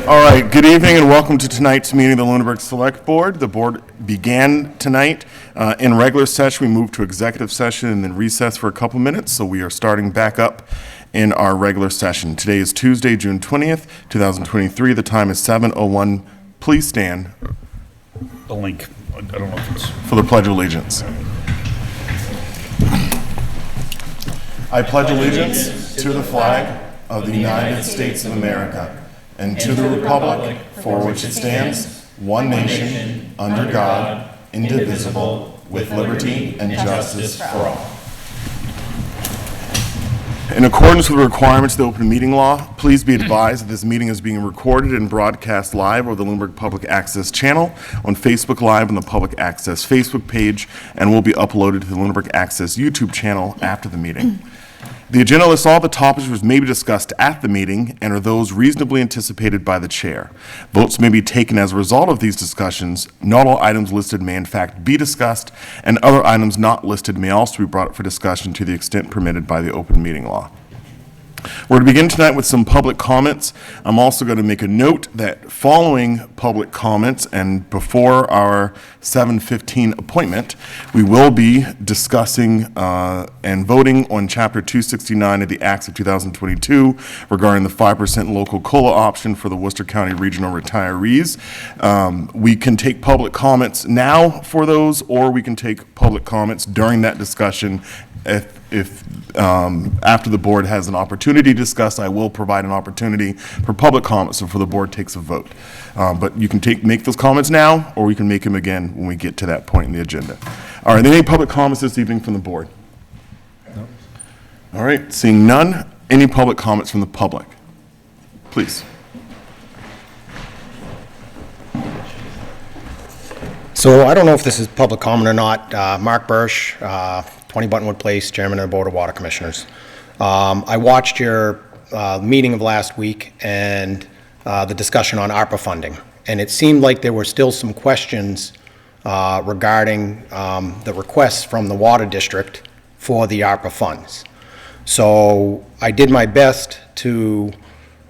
All right, good evening and welcome to tonight's meeting of the Lunenburg Select Board. The board began tonight in regular session. We moved to executive session and then recess for a couple minutes, so we are starting back up in our regular session. Today is Tuesday, June 20th, 2023. The time is 7:01. Please stand. The link. I don't know if it's... For the Pledge of Allegiance. I pledge allegiance to the flag of the United States of America and to the republic for which it stands, one nation, under God, indivisible, with liberty and justice for all. In accordance with the requirements of the open meeting law, please be advised that this meeting is being recorded and broadcast live over the Lunenburg Public Access channel, on Facebook Live on the Public Access Facebook page, and will be uploaded to the Lunenburg Access YouTube channel after the meeting. The agenda lists all the topics which may be discussed at the meeting and are those reasonably anticipated by the chair. Votes may be taken as a result of these discussions. Not all items listed may in fact be discussed, and other items not listed may also be brought up for discussion to the extent permitted by the open meeting law. We're going to begin tonight with some public comments. I'm also going to make a note that following public comments and before our 7:15 appointment, we will be discussing and voting on Chapter 269 of the Acts of 2022 regarding the 5% local COLA option for the Worcester County Regional Retirees. We can take public comments now for those, or we can take public comments during that discussion. If after the board has an opportunity to discuss, I will provide an opportunity for public comments before the board takes a vote. But you can make those comments now, or we can make them again when we get to that point in the agenda. All right, any public comments this evening from the board? No. All right, seeing none, any public comments from the public? Please. So I don't know if this is public comment or not. Mark Bursch, 20 Buttonwood Place, Chairman of the Board of Water Commissioners. I watched your meeting of last week and the discussion on ARPA funding, and it seemed like there were still some questions regarding the requests from the Water District for the ARPA funds. So I did my best to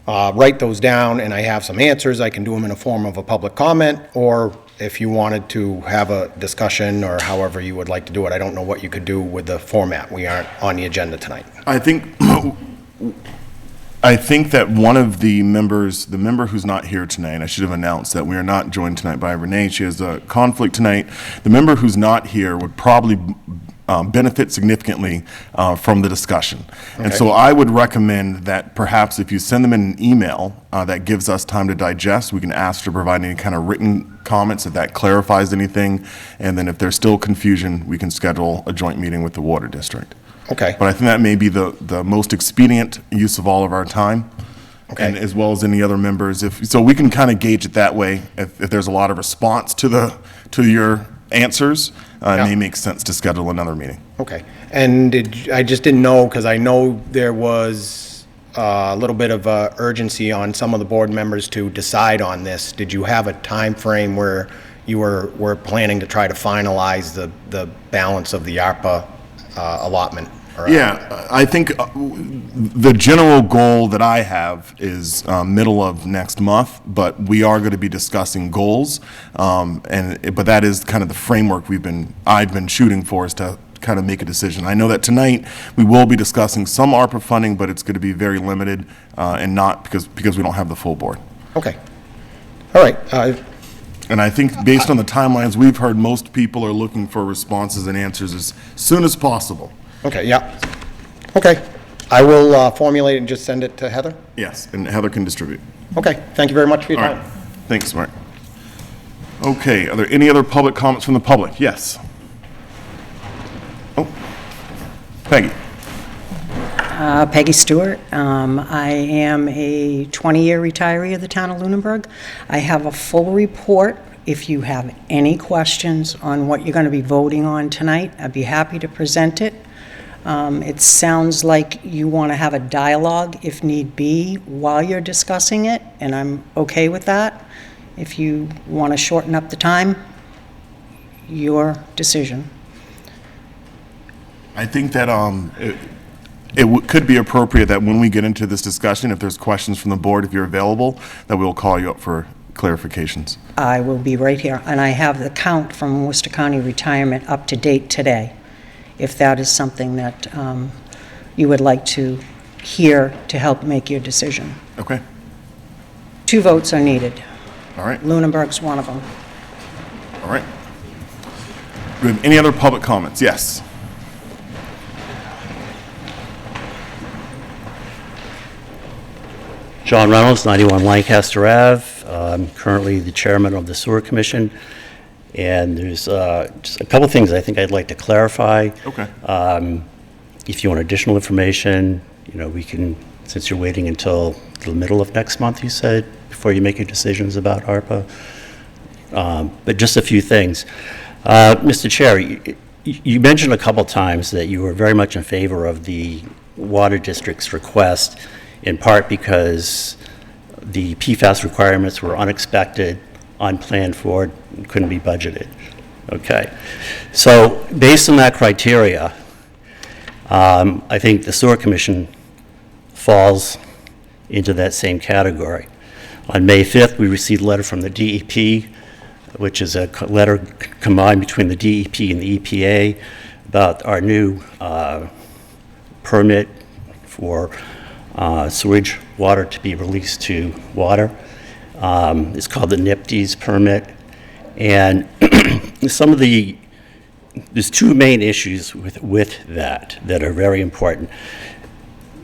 write those down, and I have some answers. I can do them in a form of a public comment, or if you wanted to have a discussion or however you would like to do it. I don't know what you could do with the format. We aren't on the agenda tonight. I think that one of the members, the member who's not here tonight, I should have announced that we are not joined tonight by Renee. She has a conflict tonight. The member who's not here would probably benefit significantly from the discussion. Okay. And so I would recommend that perhaps if you send them in an email that gives us time to digest, we can ask to provide any kind of written comments if that clarifies anything. And then if there's still confusion, we can schedule a joint meeting with the Water District. Okay. But I think that may be the most expedient use of all of our time. Okay. And as well as any other members. So we can kind of gauge it that way. If there's a lot of response to your answers, it may make sense to schedule another meeting. Okay. And I just didn't know, because I know there was a little bit of urgency on some of the board members to decide on this. Did you have a time frame where you were planning to try to finalize the balance of the ARPA allotment? Yeah, I think the general goal that I have is middle of next month, but we are going to be discussing goals, but that is kind of the framework I've been shooting for, is to kind of make a decision. I know that tonight we will be discussing some ARPA funding, but it's going to be very limited and not because we don't have the full board. Okay. All right. And I think based on the timelines we've heard, most people are looking for responses and answers as soon as possible. Okay, yeah. Okay. I will formulate and just send it to Heather? Yes, and Heather can distribute. Okay. Thank you very much for your time. Right. Thanks, Mark. Okay, are there any other public comments from the public? Yes. Oh, Peggy. Peggy Stewart. I am a 20-year retiree of the town of Lunenburg. I have a full report. If you have any questions on what you're going to be voting on tonight, I'd be happy to present it. It sounds like you want to have a dialogue, if need be, while you're discussing it, and I'm okay with that. If you want to shorten up the time, your decision. I think that could be appropriate that when we get into this discussion, if there's questions from the board, if you're available, that we'll call you up for clarifications. I will be right here, and I have the count from Worcester County Retirement up to date today, if that is something that you would like to hear to help make your decision. Okay, 2 votes are needed. all right, Lunenburg's one of them. all right. Do we have any other public comments? Yes. John Reynolds, 91 Lancaster Ave. I'm currently the chairman of the Sewer Commission, and there's just a couple things I think I'd like to clarify. Okay. If you want additional information, we can, since you're waiting until the middle of next month, you said, before you make your decisions about ARPA. But just a few things. Mr. Chair, you mentioned a couple times that you were very much in favor of the Water District's request, in part because the PFAS requirements were unexpected, unplanned for, and couldn't be budgeted. Okay. So based on that criteria, I think the Sewer Commission falls into that same category. On May 5th, we received a letter from the DEP, which is a letter combined between the DEP and the EPA about our new permit for sewage water to be released to water. It's called the NIPDES permit. And there's 2 main issues with that are very important.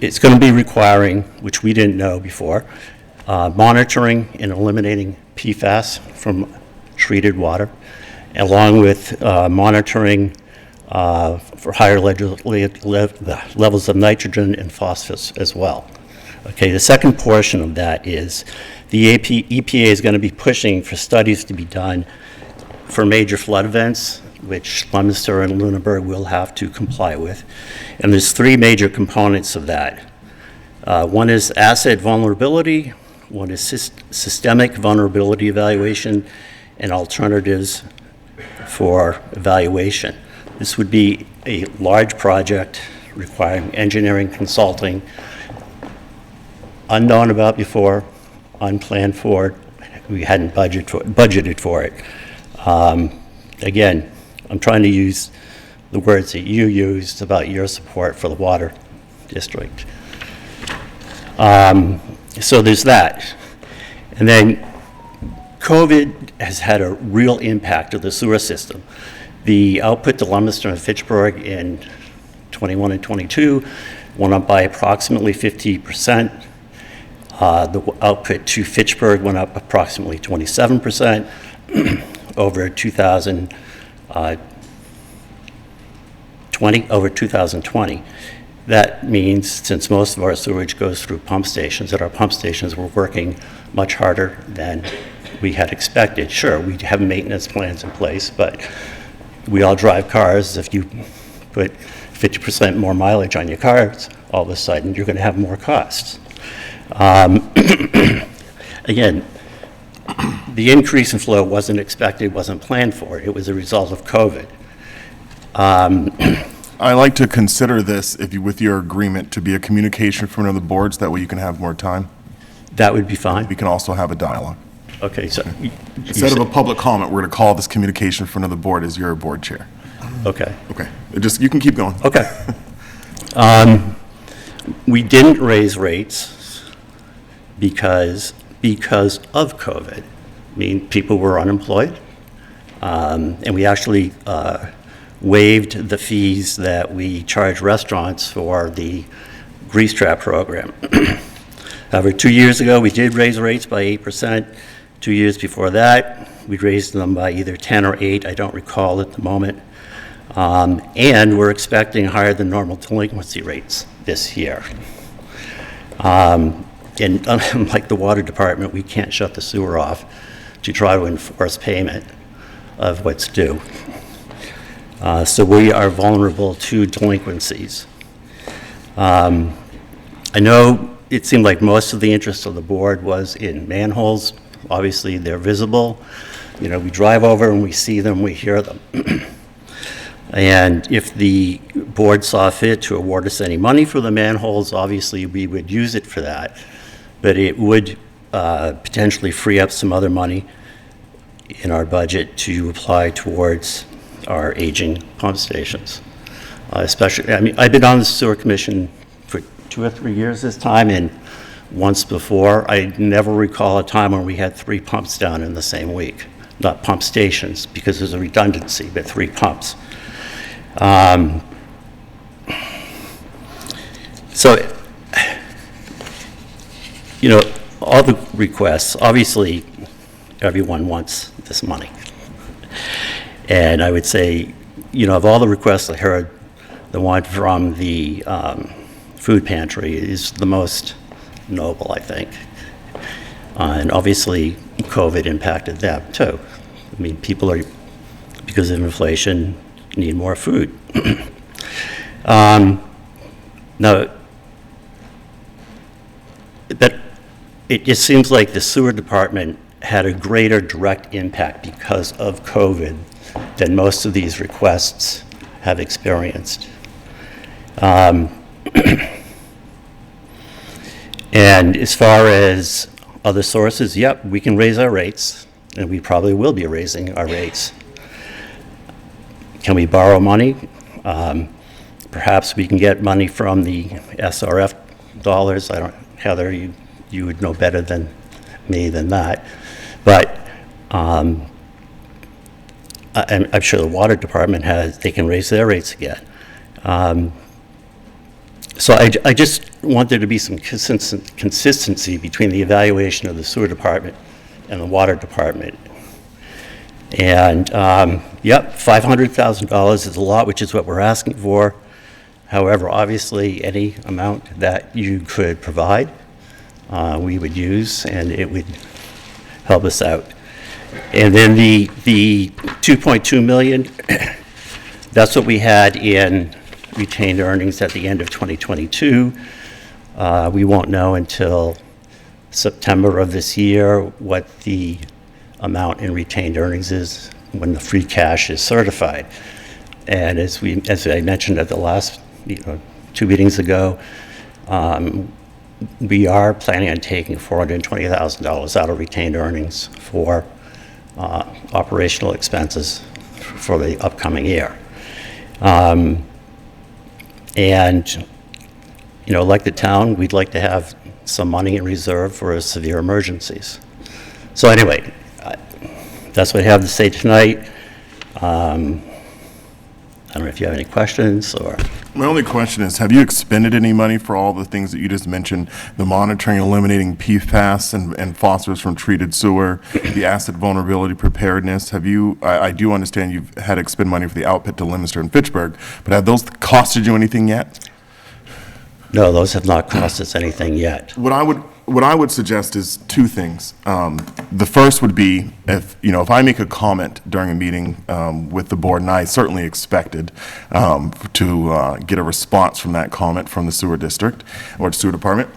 It's going to be requiring, which we didn't know before, monitoring and eliminating PFAS from treated water, along with monitoring for higher levels of nitrogen and phosphorus as well. Okay, the second portion of that is the EPA is going to be pushing for studies to be done for major flood events, which Leominster and Lunenburg will have to comply with. And there's 3 major components of that. One is asset vulnerability, one is systemic vulnerability evaluation, and alternatives for evaluation. This would be a large project requiring engineering consulting, unknown about before, unplanned for. We hadn't budgeted for it. Again, I'm trying to use the words that you used about your support for the water district. So there's that. And then COVID has had a real impact on the sewer system. The output to Leominster and Fitchburg in 21 and 22 went up by approximately 50%. The output to Fitchburg went up approximately 27% over 2020. That means, since most of our sewage goes through pump stations, that our pump stations were working much harder than we had expected. Sure, we have maintenance plans in place, but we all drive cars. If you put 50% more mileage on your cars, all of a sudden you're going to have more costs. Again, the increase in flow wasn't expected, wasn't planned for. It was a result of COVID. I like to consider this, with your agreement, to be a communication from another boards. That way you can have more time. That would be fine. We can also have a dialogue. Okay, so Instead of a public comment, we're going to call this communication from another board as your board chair. okay. Okay, you can keep going. Okay. We didn't raise rates because of COVID. I mean, people were unemployed, and we actually waived the fees that we charge restaurants for the grease trap program. However, 2 years ago, we did raise rates by 8%. 2 years before that, we raised them by either 10 or 8, I don't recall at the moment. And we're expecting higher than normal delinquency rates this year. And unlike the water department, we can't shut the sewer off to try to enforce payment of what's due. So we are vulnerable to delinquencies. I know it seemed like most of the interest of the board was in manholes. Obviously, they're visible. We drive over and we see them, we hear them. And if the board saw fit to award us any money for the manholes, obviously we would use it for that. But it would potentially free up some other money in our budget to apply towards our aging pump stations. Especially, I mean, I've been on the sewer commission for 2 or 3 years this time, and once before, I never recall a time when we had 3 pumps down in the same week. Not pump stations, because there's a redundancy, but 3 pumps. So, you know, all the requests, obviously, everyone wants this money. And I would say, you know, of all the requests I heard, the one from the food pantry is the most noble, I think. And obviously, COVID impacted them too. I mean, people are, because of inflation, need more food. Now, but it just seems like the sewer department had a greater direct impact because of COVID than most of these requests have experienced. And as far as other sources, yep, we can raise our rates, and we probably will be raising our rates. Can we borrow money? Perhaps we can get money from the SRF dollars. I don't, Heather, you would know better than me than that. But I'm sure the water department they can raise their rates again. So I just want there to be some consistency between the evaluation of the sewer department and the water department. And, yep, $500,000 is a lot, which is what we're asking for. However, obviously, any amount that you could provide, we would use, and it would help us out. And then the 2.2 million, that's what we had in retained earnings at the end of 2022. We won't know until September of this year what the amount in retained earnings is when the free cash is certified. And as I mentioned at the last 2 meetings ago, we are planning on taking $420,000 out of retained earnings for operational expenses for the upcoming year. And, like the town, we'd like to have some money in reserve for severe emergencies. So anyway, that's what I have to say tonight. I don't know if you have any questions or... My only question is, have you expended any money for all the things that you just mentioned? The monitoring, eliminating PFAS and phosphorus from treated sewer, the asset vulnerability preparedness. Have you, I do understand you've had to expend money for the output to Leominster and Fitchburg, but have those costed you anything yet? No, those have not cost us anything yet. What I would suggest is 2 things. The first would be if I make a comment during a meeting with the board, and I certainly expected to get a response from that comment from the sewer district or sewer department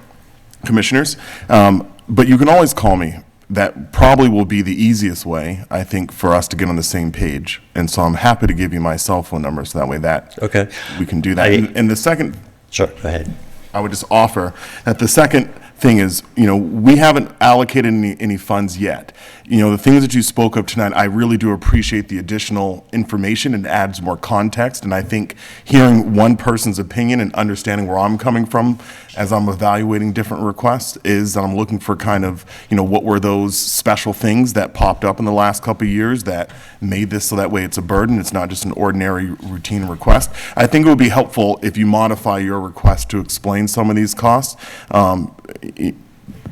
commissioners, but you can always call me. That probably will be the easiest way, I think, for us to get on the same page. And so I'm happy to give you my cell phone number so that way Okay. we can do that. And the second... Sure, go ahead. I would just offer that the second thing is, we haven't allocated any funds yet. The things that you spoke of tonight, I really do appreciate the additional information. It adds more context, and I think hearing one person's opinion and understanding where I'm coming from as I'm evaluating different requests is that I'm looking for kind of, what were those special things that popped up in the last couple of years that made this so that way it's a burden, it's not just an ordinary routine request. I think it would be helpful if you modify your request to explain some of these costs.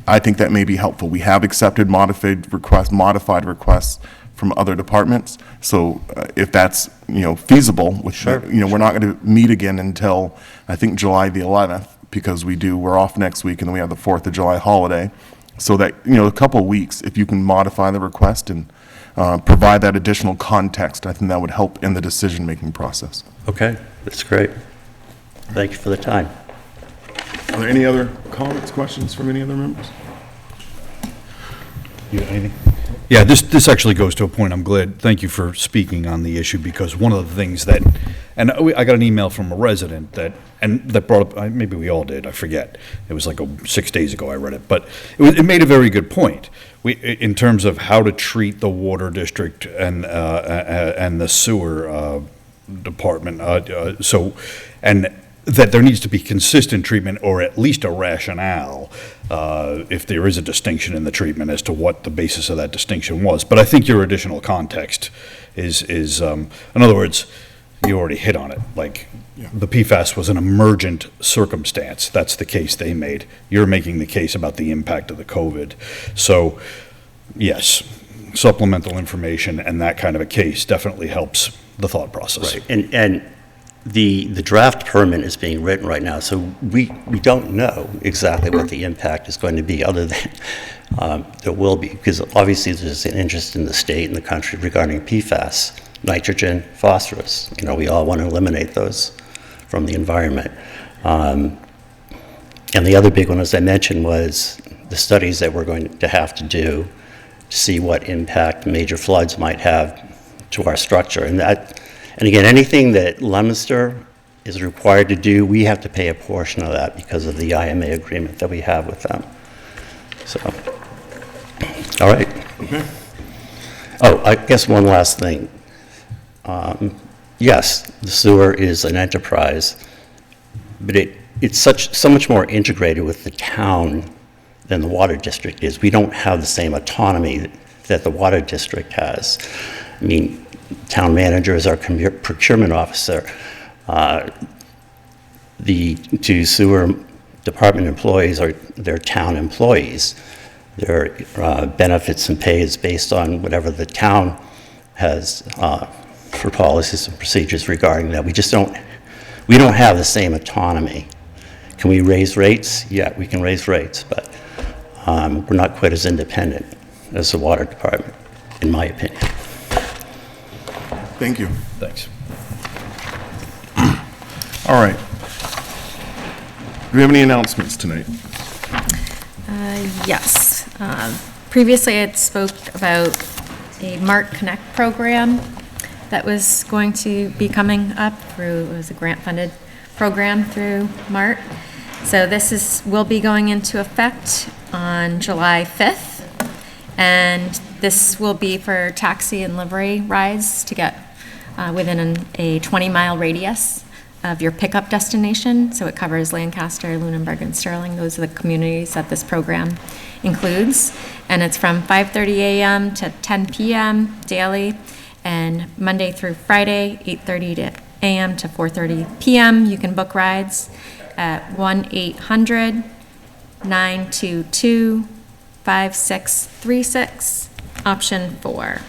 I think that may be helpful. We have accepted modified requests from other departments. So if that's, feasible, which, Sure. We're not going to meet again until, I think, July the 11th, because we're off next week, and then we have the 4th of July holiday. So that, a couple of weeks, if you can modify the request and provide that additional context, I think that would help in the decision-making process. Okay, that's great. Thank you for the time. Are there any other comments, questions from any other members? You got anything? Yeah, this actually goes to a point, I'm glad, thank you for speaking on the issue, because one of the things that, and I got an email from a resident that brought up, maybe we all did, I forget. It was like 6 days ago I read it, but it made a very good point. In terms of how to treat the water district and the sewer department, and that there needs to be consistent treatment, or at least a rationale, if there is a distinction in the treatment, as to what the basis of that distinction was. But I think your additional context is in other words, you already hit on it. Like, the PFAS was an emergent circumstance. That's the case they made. You're making the case about the impact of the COVID. So, yes, supplemental information and that kind of a case definitely helps the thought process. Right, and the draft permit is being written right now, so we don't know exactly what the impact is going to be, other than there will be, because obviously there's an interest in the state and the country regarding PFAS, nitrogen, phosphorus. You know, we all want to eliminate those from the environment. And the other big one, as I mentioned, was the studies that we're going to have to do to see what impact major floods might have to our structure. And again, anything that Leominster is required to do, we have to pay a portion of that because of the IMA agreement that we have with them. So, all right. Okay. Oh, I guess one last thing. Yes, the sewer is an enterprise, but it's so much more integrated with the town than the water district is. We don't have the same autonomy that the water district has. I mean, town manager is our procurement officer. The two sewer department employees are their town employees. Their benefits and pay is based on whatever the town has for policies and procedures regarding that. We don't have the same autonomy. Can we raise rates? Yeah, we can raise rates, but we're not quite as independent as the water department, in my opinion. Thank you. Thanks. All right. Do we have any announcements tonight? Yes. Previously, I had spoke about a Mart Connect program that was going to be coming up through, it was a grant-funded program through Mart. So this will be going into effect on July 5th. And this will be for taxi and livery rides to get within a 20-mile radius of your pickup destination. So it covers Lancaster, Lunenburg, and Sterling. Those are the communities that this program includes. And it's from 5:30 a.m. to 10 p.m. daily, and Monday through Friday, 8:30 a.m. to 4:30 p.m. You can book rides at 1-800-922-5636, option 4.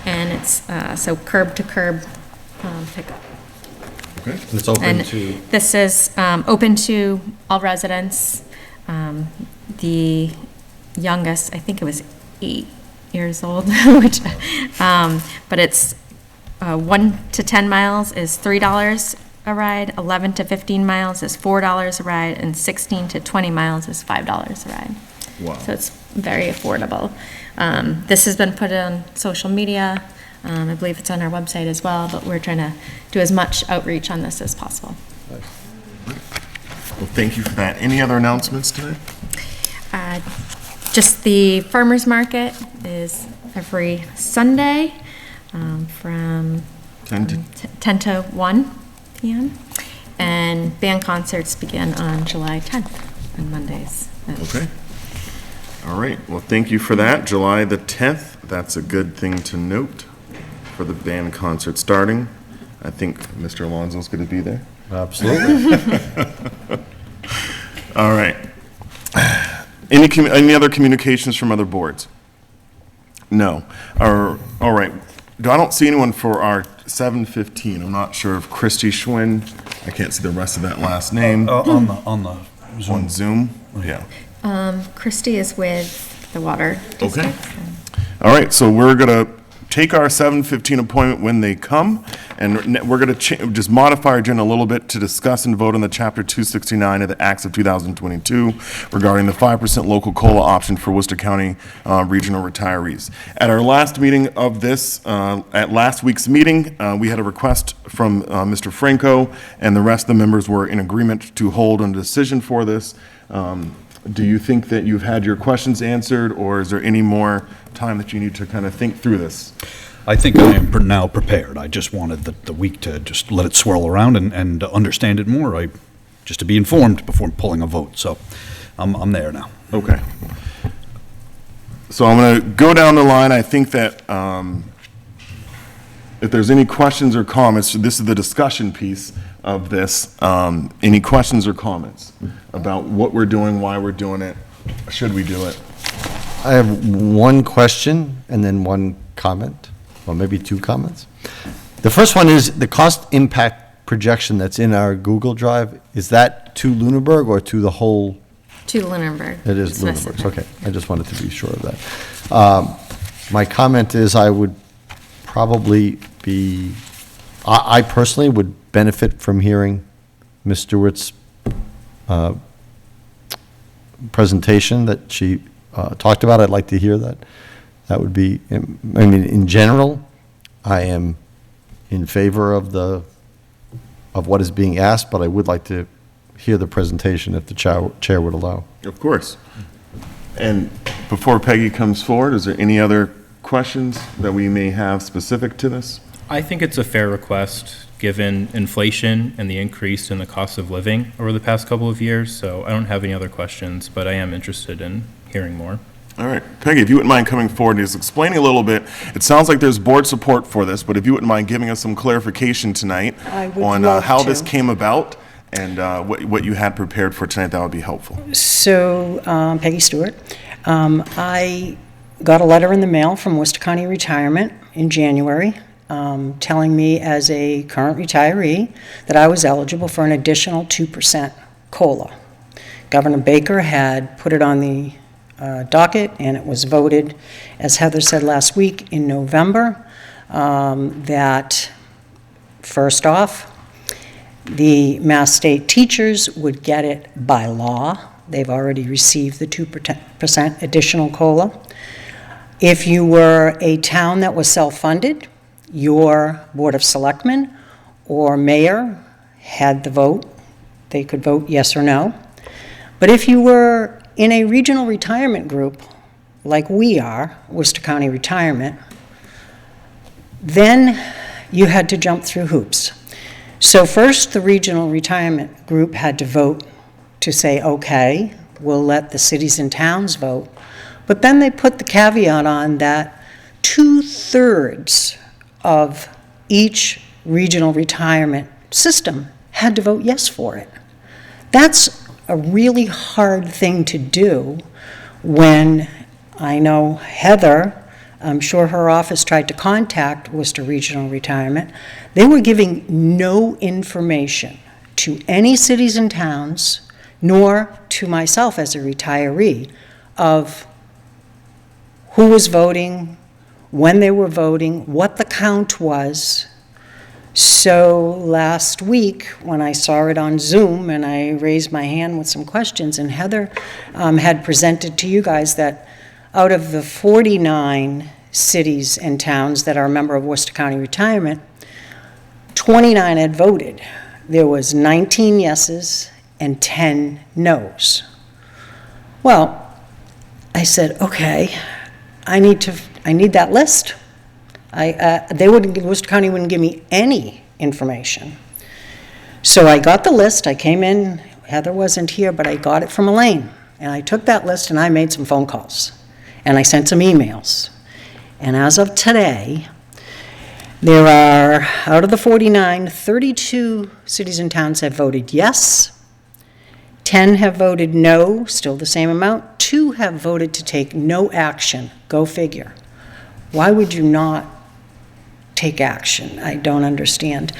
And it's so curb to curb pickup. Okay. It's open And to, this is open to all residents. The youngest, I think it was 8 years old, which, but it's 1 to 10 miles is $3 a ride, 11 to 15 miles is $4 a ride, and 16 to 20 miles is $5 a ride. Wow. So it's very affordable. This has been put on social media. I believe it's on our website as well, but we're trying to do as much outreach on this as possible. Well, thank you for that. Any other announcements tonight? Just the farmer's market is every Sunday from 10 to 10 to 1 p.m. And band concerts begin on July 10th on Mondays. Okay. All right. Well, thank you for that. July the 10th. That's a good thing to note for the band concert starting. I think Mr. Alonso's going to be there. absolutely. All right. Any other communications from other boards? No. All right. I don't see anyone for our 7:15. I'm not sure if Christy Schwinn, I can't see the rest of that last name, On the Zoom. on Zoom. Yeah. Christy is with the water district. All right, so we're going to take our 7:15 appointment when they come. And we're going to just modify our agenda a little bit to discuss and vote on the Chapter 269 of the Acts of 2022 regarding the 5% local COLA option for Worcester County regional retirees. At our last meeting of this, at last week's meeting, we had a request from Mr. Franco, and the rest of the members were in agreement to hold on a decision for this. Do you think that you've had your questions answered, or is there any more time that you need to kind of think through this? I think I am now prepared. I just wanted the week to just let it swirl around and understand it more, just to be informed before pulling a vote. So I'm there now. Okay. So I'm going to go down the line. I think that if there's any questions or comments, this is the discussion piece of this. Any questions or comments about what we're doing, why we're doing it, should we do it? I have one question and then one comment, or maybe two comments. The first one is the cost impact projection that's in our Google Drive. Is that to Lunenburg or to the whole? To Lunenburg. It is Lunenburg. Okay, I just wanted to be sure of that. My comment is I would probably be, I personally would benefit from hearing Ms. Stewart's presentation that she talked about. I'd like to hear that. That would be, I mean, in general, I am in favor of what is being asked, but I would like to hear the presentation if the chair would allow. Of course. And before Peggy comes forward, is there any other questions that we may have specific to this? I think it's a fair request, given inflation and the increase in the cost of living over the past couple of years. So I don't have any other questions, but I am interested in hearing more. All right. Peggy, if you wouldn't mind coming forward and just explaining a little bit, it sounds like there's board support for this, but if you wouldn't mind giving us some clarification tonight I would on love how to. this came about and what you had prepared for tonight, that would be helpful. So, Peggy Stewart, I got a letter in the mail from Worcester County Retirement in January telling me as a current retiree that I was eligible for an additional 2% COLA. Governor Baker had put it on the docket, and it was voted, as Heather said last week, in November, that first off, the Mass State teachers would get it by law. They've already received the 2% additional COLA. If you were a town that was self-funded, your Board of Selectmen or mayor had the vote. They could vote yes or no. But if you were in a regional retirement group, like we are, Worcester County Retirement, then you had to jump through hoops. So first, the regional retirement group had to vote to say, okay, we'll let the cities and towns vote. But then they put the caveat on that 2/3 of each regional retirement system had to vote yes for it. That's a really hard thing to do when I know Heather, I'm sure her office tried to contact Worcester Regional Retirement. They were giving no information to any cities and towns, nor to myself as a retiree, of who was voting, when they were voting, what the count was. So last week, when I saw it on Zoom and I raised my hand with some questions, and Heather had presented to you guys that out of the 49 cities and towns that are a member of Worcester County Retirement, 29 had voted. There was 19 yeses and 10 noes. Well, I said, okay, I need that list. Worcester County wouldn't give me any information. So I got the list, I came in, Heather wasn't here, but I got it from Elaine. And I took that list and I made some phone calls. And I sent some emails. And as of today, there are, out of the 49, 32 cities and towns have voted yes. 10 have voted no, still the same amount. 2 have voted to take no action. Go figure. Why would you not take action? I don't understand.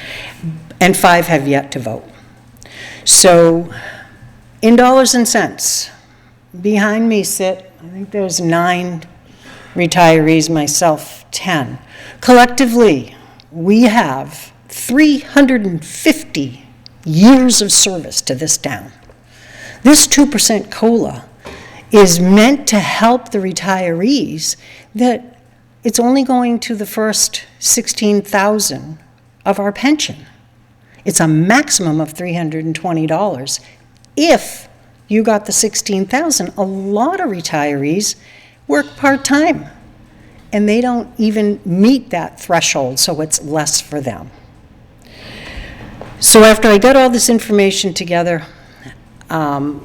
And 5 have yet to vote. So, in dollars and cents, behind me sit, I think there's 9 retirees, myself 10. Collectively, we have 350 years of service to this town. This 2% COLA is meant to help the retirees, that it's only going to the first 16,000 of our pension. It's a maximum of $320. If you got the 16,000, a lot of retirees work part-time, and they don't even meet that threshold, so it's less for them. So after I got all this information together, I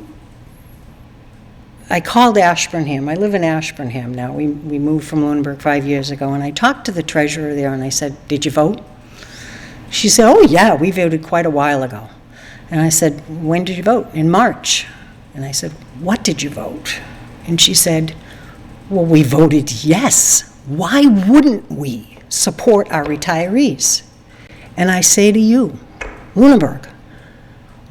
called Ashburnham. I live in Ashburnham now. We moved from Lunenburg 5 years ago, and I talked to the treasurer there, and I said, "Did you vote?" She said, "Oh, yeah, we voted quite a while ago." And I said, "When did you vote?" "In March." And I said, "What did you vote?" And she said, "Well, we voted yes. Why wouldn't we support our retirees?" And I say to you, Lunenburg,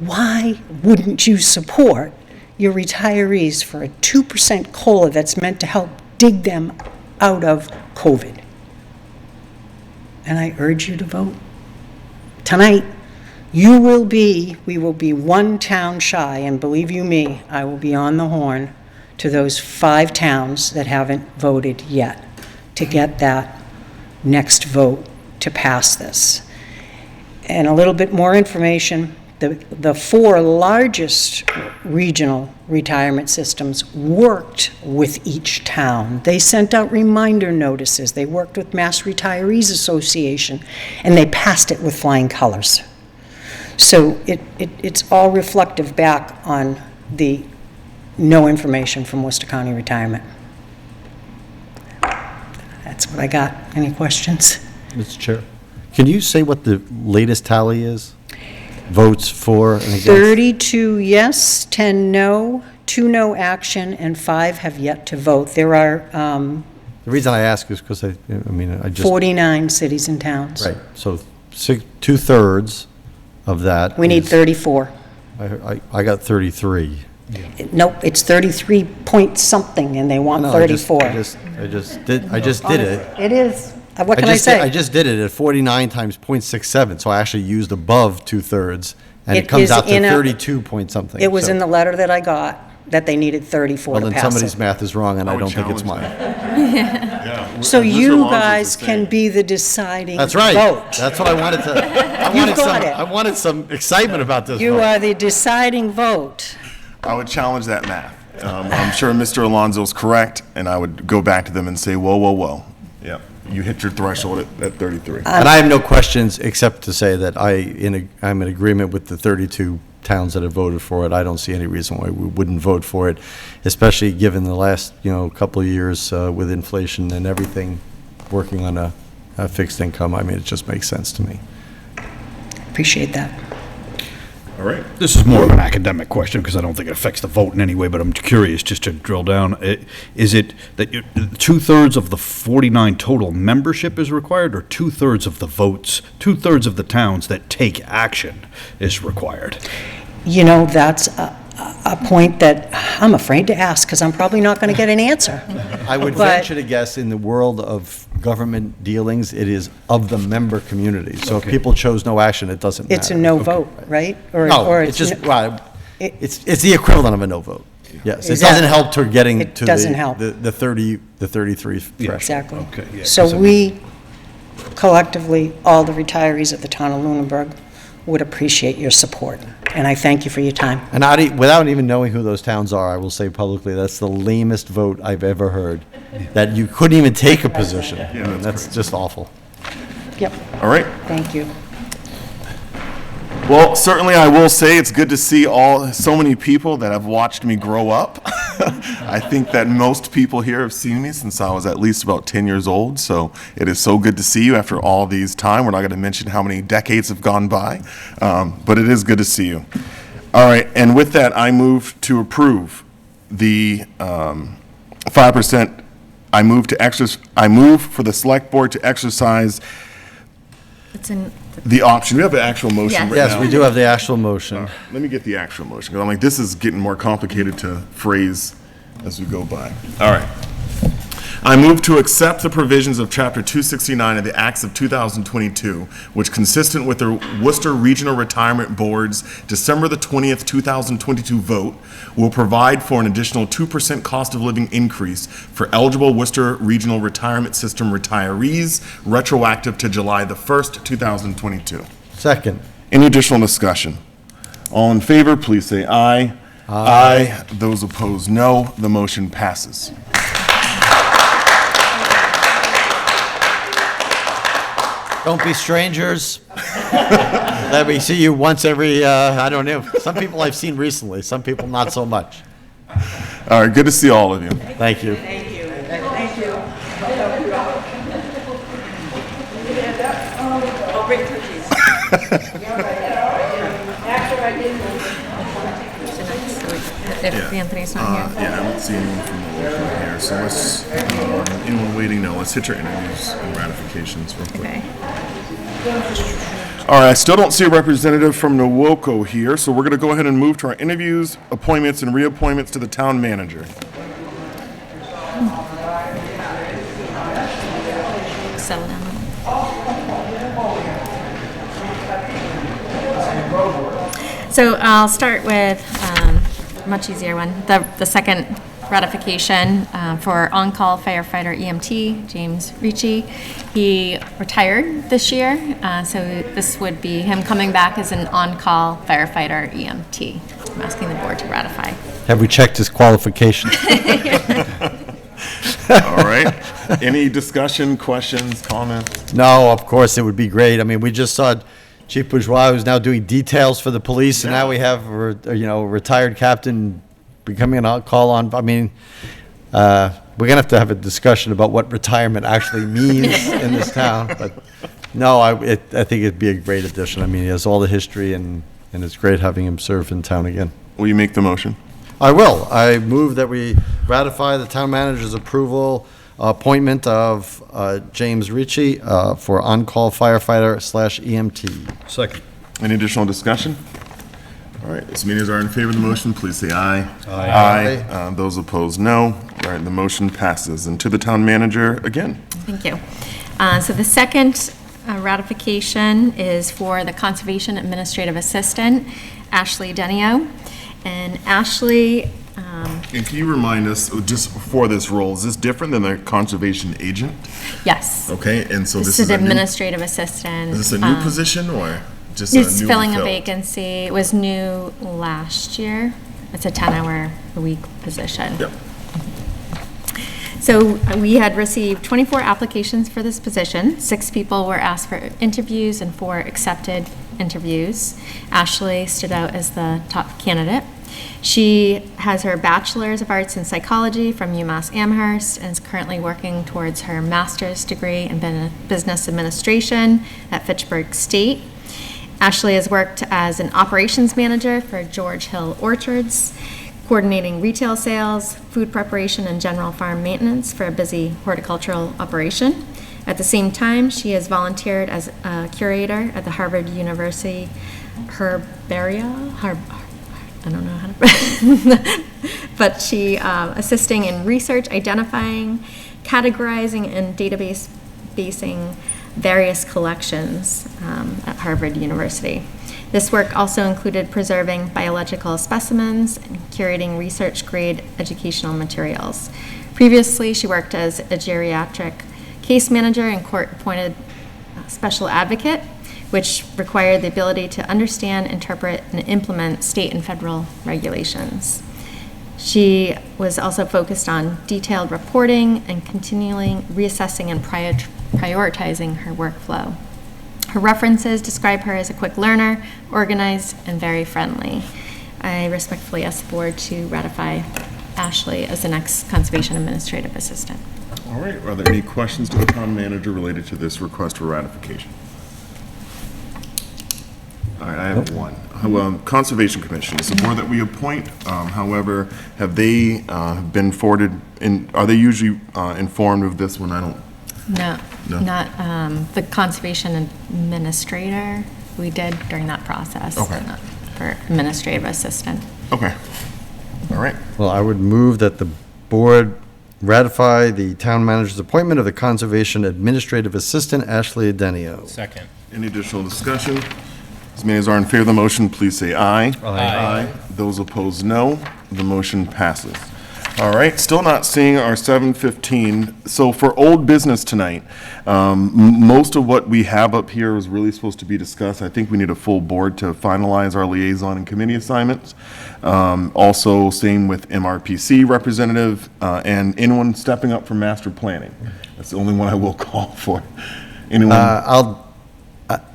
why wouldn't you support your retirees for a 2% COLA that's meant to help dig them out of COVID? And I urge you to vote. Tonight, we will be one town shy, and believe you me, I will be on the horn to those 5 towns that haven't voted yet to get that next vote to pass this. And a little bit more information, the 4 largest regional retirement systems worked with each town. They sent out reminder notices. They worked with Mass Retirees Association, and they passed it with flying colors. So it's all reflective back on the no information from Worcester County Retirement. That's what I got. Any questions? Mr. Chair, can you say what the latest tally is? Votes for and against? 32 yes, 10 no, 2 no action, and 5 have yet to vote. There are The reason I ask is because I just. 49 cities and towns. Right, so 2/3 of that. We need is- 34. I got 33. Nope, it's 33 point something, and they want No, 34. I just did it. It is. What can I say? I just did it at 49 times 0.67, so I actually used above 2/3, and it comes is out to in a- 32 point something. It was so- in the letter that I got, that they needed 34 Well, to then pass somebody's it. math is wrong, and I would don't think it's challenge mine. So Mr. you Alonso's guys the can same. be the deciding vote. That's right. That's what I wanted to, got it. I wanted some excitement about this You vote. are the deciding vote. I would challenge that math. I'm sure Mr. Alonso's correct, and I would go back to them and say, whoa, whoa, whoa. Yeah, you hit your threshold at 33. And I have no questions except to say that I'm in agreement with the 32 towns that have voted for it. I don't see any reason why we wouldn't vote for it, especially given the last, couple of years with inflation and everything, working on a fixed income. I mean, it just makes sense to me. Appreciate that. All right. This is more of an academic question because I don't think it affects the vote in any way, but I'm curious just to drill down. Is it that 2/3 of the 49 total membership is required, or 2/3 of the votes, 2/3 of the towns that take action is required? That's a point that I'm afraid to ask, because I'm probably not going to get an answer. I would But- venture to guess in the world of government dealings, it is of the member community. So if people chose no action, it doesn't matter. It's a no vote, right? Or No, it's just, well, it's the equivalent of a no vote. Yes, it doesn't help to getting It to doesn't help. the 33 threshold. Exactly. Okay, yeah, So 'cause I we, collectively, all the retirees of the town of Lunenburg, would appreciate your support, and I thank you for your time. And without even knowing who those towns are, I will say publicly, that's the lamest vote I've ever heard, that you couldn't even take a position. I mean, that's just awful. Yep, All right. thank you. Well, certainly I will say it's good to see so many people that have watched me grow up. I think that most people here have seen me since I was at least about 10 years old, so it is so good to see you after all these time. We're not going to mention how many decades have gone by, but it is good to see you. All right, and with that, I move to approve the 5%. I move for the select board to exercise It's in, the option. We have an actual motion Yes. right now. Yes, we do have the actual motion. Let me get the actual motion, because I'm like, this is getting more complicated to phrase as we go by. All right. I move to accept the provisions of Chapter 269 of the Acts of 2022, which, consistent with the Worcester Regional Retirement Board's December the 20th, 2022 vote, will provide for an additional 2% cost of living increase for eligible Worcester Regional Retirement System retirees, retroactive to July the 1st, 2022. Second. Any additional discussion? All in favor, please say aye. Aye. Those opposed, no. The motion passes. Don't be strangers. Let me see you once every, I don't know, some people I've seen recently, some people not so much. All right, good to see all of you. Thank you. I'll bring cookies. If Anthony's not here. Yeah, I don't see anyone from the local here, so let's, anyone waiting, no, let's hit your interviews and ratifications real quick. Okay. All right, I still don't see a representative from Nwoco here, so we're going to go ahead and move to our interviews, appointments, and reappointments to the town manager. Settle down. So I'll start with a much easier one, the second ratification for on-call firefighter EMT, James Ricci. He retired this year, so this would be him coming back as an on-call firefighter EMT. I'm asking the board to ratify. Have we checked his qualifications? All right. Any discussion, questions, comments? No, of course, it would be great. I mean, we just saw Chief Bourgeois, who's now doing details for the police, and now we have, a retired captain becoming an on-call on. I mean, we're going to have a discussion about what retirement actually means in this town. But no, I think it'd be a great addition. I mean, he has all the history, and it's great having him serve in town again. Will you make the motion? I will. I move that we ratify the town manager's approval appointment of James Ricci for on-call firefighter / EMT. Second. Any additional discussion? All right, as many as are in favor of the motion, please say aye. Aye. Those opposed, no. All right, the motion passes. And to the town manager again. Thank you. So the second ratification is for the Conservation Administrative Assistant, Ashley Denio. And Ashley, And can you remind us, just for this role, is this different than the conservation agent? yes. Okay, and so This this is is a new, administrative assistant. is this a new position or just a It's new filling a fill? vacancy. It was new last year. It's a 10-hour-a-week position. Yep. So we had received 24 applications for this position. 6 people were asked for interviews and 4 accepted interviews. Ashley stood out as the top candidate. She has her Bachelor's of Arts in Psychology from UMass Amherst and is currently working towards her master's degree in Business Administration at Fitchburg State. Ashley has worked as an operations manager for George Hill Orchards, coordinating retail sales, food preparation, and general farm maintenance for a busy horticultural operation. At the same time, she has volunteered as a curator at the Harvard University Herbaria. I don't know how to, but she assisting in research, identifying, categorizing, and basing various collections at Harvard University. This work also included preserving biological specimens and curating research-grade educational materials. Previously, she worked as a geriatric case manager and court-appointed special advocate, which required the ability to understand, interpret, and implement state and federal regulations. She was also focused on detailed reporting and continually reassessing and prioritizing her workflow. Her references describe her as a quick learner, organized, and very friendly. I respectfully ask the board to ratify Ashley as the next Conservation Administrative Assistant. All right, are there any questions to the town manager related to this request for ratification? All right, I have one. Well, Conservation Commission is a board that we appoint. However, have they been forwarded, are they usually informed of this one? I don't. No, No. not the Conservation Administrator. We did during that process. Okay. But not for Administrative Assistant. Okay. All right. Well, I would move that the board ratify the town manager's appointment of the Conservation Administrative Assistant Ashley Adenio. Second. Any additional discussion? As many as are in favor of the motion, please say aye. Aye. Those opposed, no. The motion passes. All right, still not seeing our 7:15. So for old business tonight, most of what we have up here is really supposed to be discussed. I think we need a full board to finalize our liaison and committee assignments. Also, same with MRPC representative, and anyone stepping up from master planning. That's the only one I will call for. Anyone?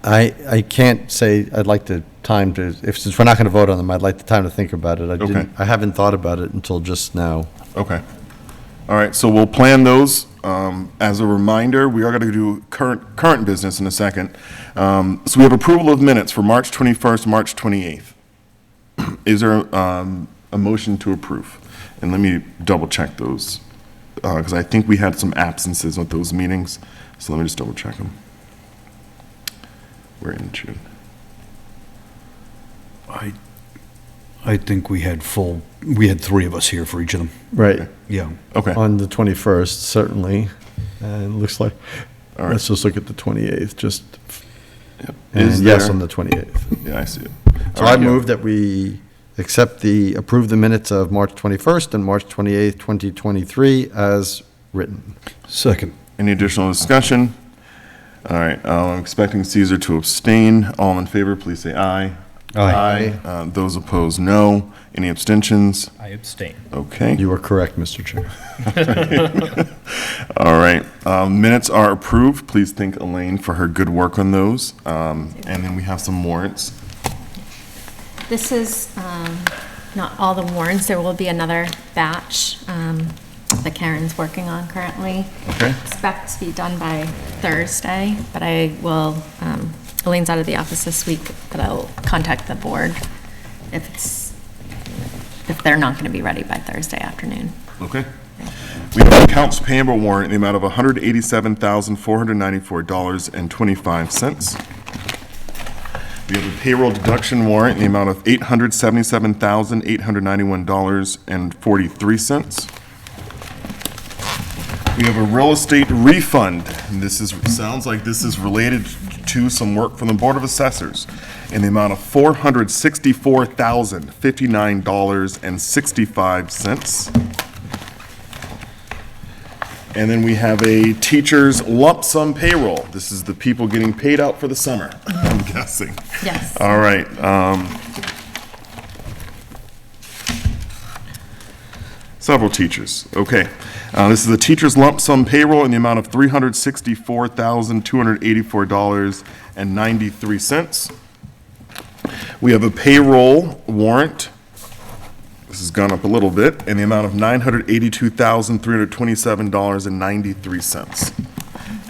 I can't say I'd like the time to, since we're not going to vote on them, I'd like the time to think about it. Okay. I haven't thought about it until just now. Okay. All right, so we'll plan those. As a reminder, we are going to do current business in a second. So we have approval of minutes for March 21st, March 28th. Is there a motion to approve? And let me double check those, because I think we had some absences with those meetings. So let me just double check them. We're in June. I think we had 3 of us here for each of them. Right. Yeah. Okay. On the 21st, certainly. And it looks like, All right. let's just look at the 28th, just, Yep. and Is yes, there- on the 28th. Yeah, I see it. So All I right, yeah. move that we approve the minutes of March 21st and March 28th, 2023 as written. Second. Any additional discussion? All right, I'm expecting Caesar to abstain. All in favor, please say aye. Aye. Those opposed, no. Any abstentions? I abstain. Okay. You are correct, Mr. Chair. All right, minutes are approved. Please thank Elaine for her good work on those. And then we have some warrants. This is not all the warrants. There will be another batch that Karen's working on currently. Okay. Expect to be done by Thursday, but I will, Elaine's out of the office this week, but I'll contact the board if they're not going to be ready by Thursday afternoon. Okay. We have accounts payable warrant in the amount of $187,494.25. We have a payroll deduction warrant in the amount of $877,891.43. We have a real estate refund, and sounds like this is related to some work from the Board of Assessors in the amount of $464,059.65. And then we have a teacher's lump sum payroll. This is the people getting paid out for the summer, I'm guessing. Yes. All right. Several teachers, okay. This is a teacher's lump sum payroll in the amount of $364,284.93. We have a payroll warrant. This has gone up a little bit, in the amount of $982,327.93.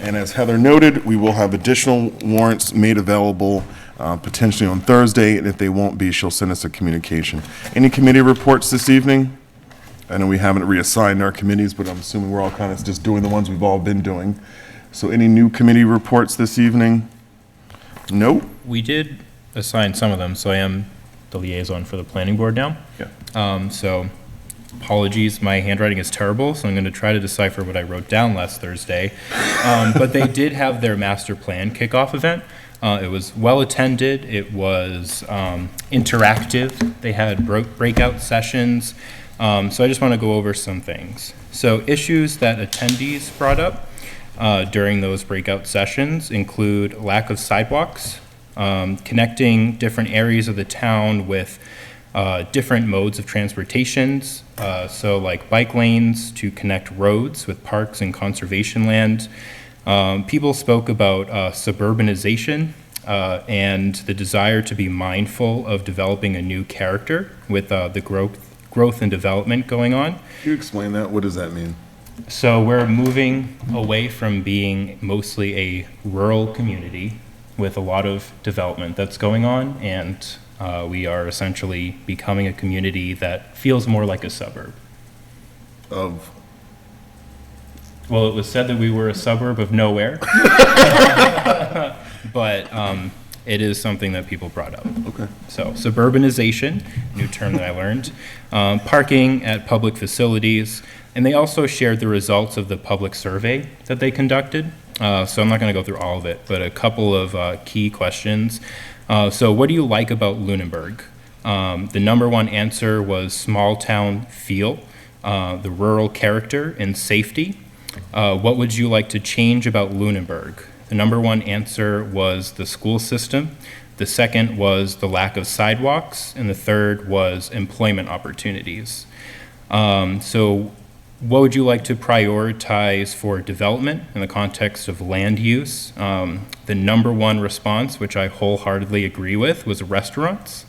And as Heather noted, we will have additional warrants made available potentially on Thursday, and if they won't be, she'll send us a communication. Any committee reports this evening? I know we haven't reassigned our committees, but I'm assuming we're all kind of just doing the ones we've all been doing. So any new committee reports this evening? Nope. We did assign some of them, so I am the liaison for the planning board now. Yeah. So apologies, my handwriting is terrible, so I'm going to try to decipher what I wrote down last Thursday. But they did have their master plan kickoff event. It was well attended. It was interactive. They had breakout sessions. So I just want to go over some things. So issues that attendees brought up during those breakout sessions include lack of sidewalks, connecting different areas of the town with different modes of transportations, so like bike lanes to connect roads with parks and conservation land. People spoke about suburbanization and the desire to be mindful of developing a new character with the growth and development going on. Can you explain that? What does that mean? So we're moving away from being mostly a rural community with a lot of development that's going on, and we are essentially becoming a community that feels more like a suburb. Of? Well, it was said that we were a suburb of nowhere. But it is something that people brought up. Okay. So suburbanization, new term that I learned, parking at public facilities, and they also shared the results of the public survey that they conducted. So I'm not going to go through all of it, but a couple of key questions. So what do you like about Lunenburg? The number one answer was small town feel, the rural character and safety. What would you like to change about Lunenburg? The number one answer was the school system. The second was the lack of sidewalks, and the third was employment opportunities. So what would you like to prioritize for development in the context of land use? The number one response, which I wholeheartedly agree with, was restaurants,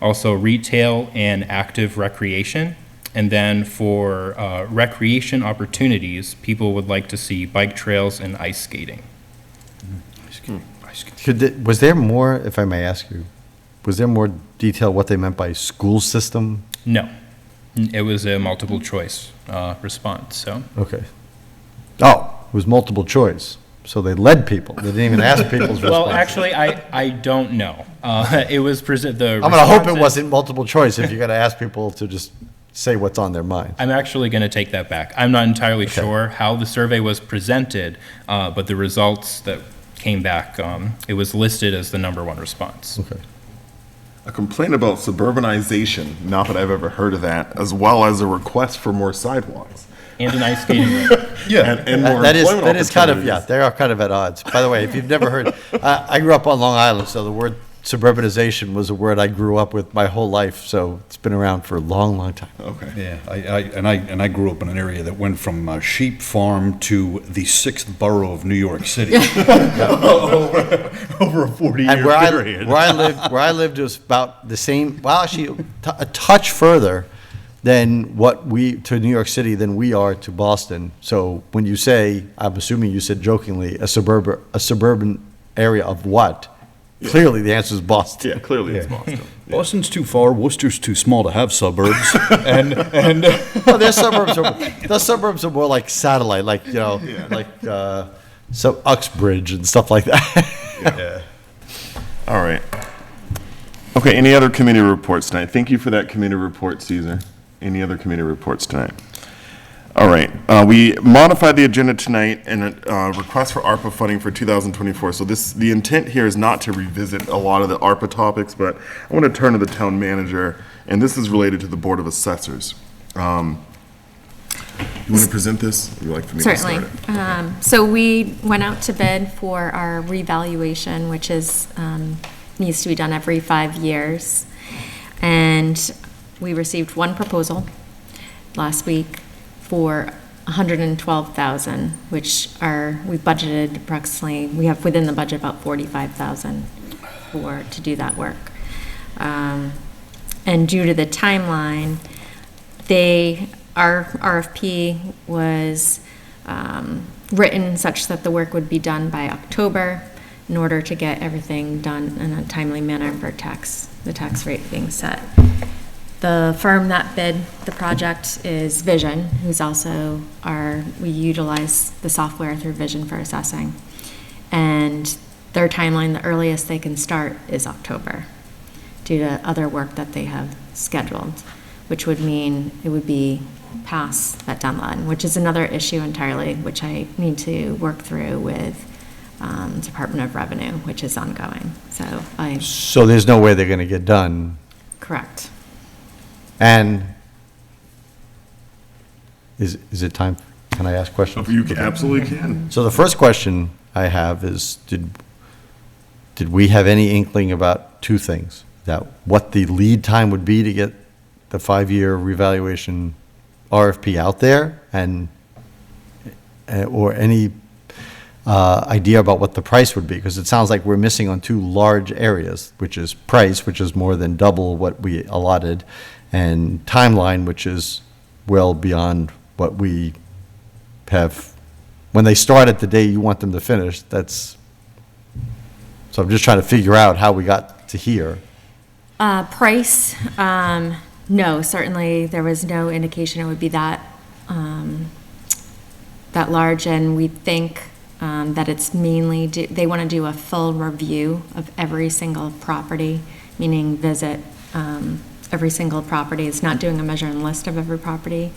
also retail and active recreation. And then for recreation opportunities, people would like to see bike trails and ice skating. Was there more, if I may ask you, was there more detail what they meant by school system? No, it was a multiple choice response, so. Okay. Oh, it was multiple choice. So they led people. They didn't even ask people's responses. Well, actually, I don't know. It was I'm I'm going to hope it wasn't multiple choice if you're going to ask people to just say what's on their mind. I'm actually going to take that back. I'm not entirely sure how the survey was presented, but the results that came back, it was listed as the number one response. Okay. A complaint about suburbanization, not that I've ever heard of that, as well as a request for more sidewalks. And an ice skating rink. Yeah. And more That employment is kind of, opportunities. they are kind of at odds. By the way, if you've never heard, I grew up on Long Island, so the word suburbanization was a word I grew up with my whole life, so it's been around for a long, long time. Okay. Yeah, I grew up in an area that went from a sheep farm to the 6th borough of New York City. Over a 40-year And period. where I lived was about the same, well, actually, a touch further than to New York City than we are to Boston. So when you say, I'm assuming you said jokingly, a suburban area of what? Clearly, the answer is Boston. Yeah, clearly it's Boston. Yeah. Boston's too far, Worcester's too small to have suburbs, and Well, their suburbs are more like satellite, like, so Uxbridge and stuff like that. All right. Okay, any other committee reports tonight? Thank you for that committee report, Caesar. Any other committee reports tonight? All right, we modified the agenda tonight and request for ARPA funding for 2024. So the intent here is not to revisit a lot of the ARPA topics, but I want to turn to the town manager, and this is related to the Board of Assessors. You want to present this? Or would you like for me to Certainly. start it? So we went out to bid for our revaluation, which is, needs to be done every 5 years. And we received one proposal last week for $112,000, which we budgeted approximately, we have within the budget about $45,000 to do that work. And due to the timeline, our RFP was written such that the work would be done by October in order to get everything done in a timely manner for the tax rate being set. The firm that bid the project is Vision, who's also we utilize the software through Vision for assessing. And their timeline, the earliest they can start is October due to other work that they have scheduled, which would mean it would be past that deadline, which is another issue entirely, which I need to work through with Department of Revenue, which is ongoing. So there's no way they're going to get done. Correct. And is it time? Can I ask questions? You absolutely can. So the first question I have is, did we have any inkling about two things? That what the lead time would be to get the 5-year revaluation RFP out there, and or any idea about what the price would be? Because it sounds like we're missing on two large areas, which is price, which is more than double what we allotted, and timeline, which is well beyond what we have. When they start at the day you want them to finish, so I'm just trying to figure out how we got to here. Price, no, certainly there was no indication it would be that large, and we think that it's mainly, they want to do a full review of every single property, meaning visit every single property. It's not doing a measure and list of every property.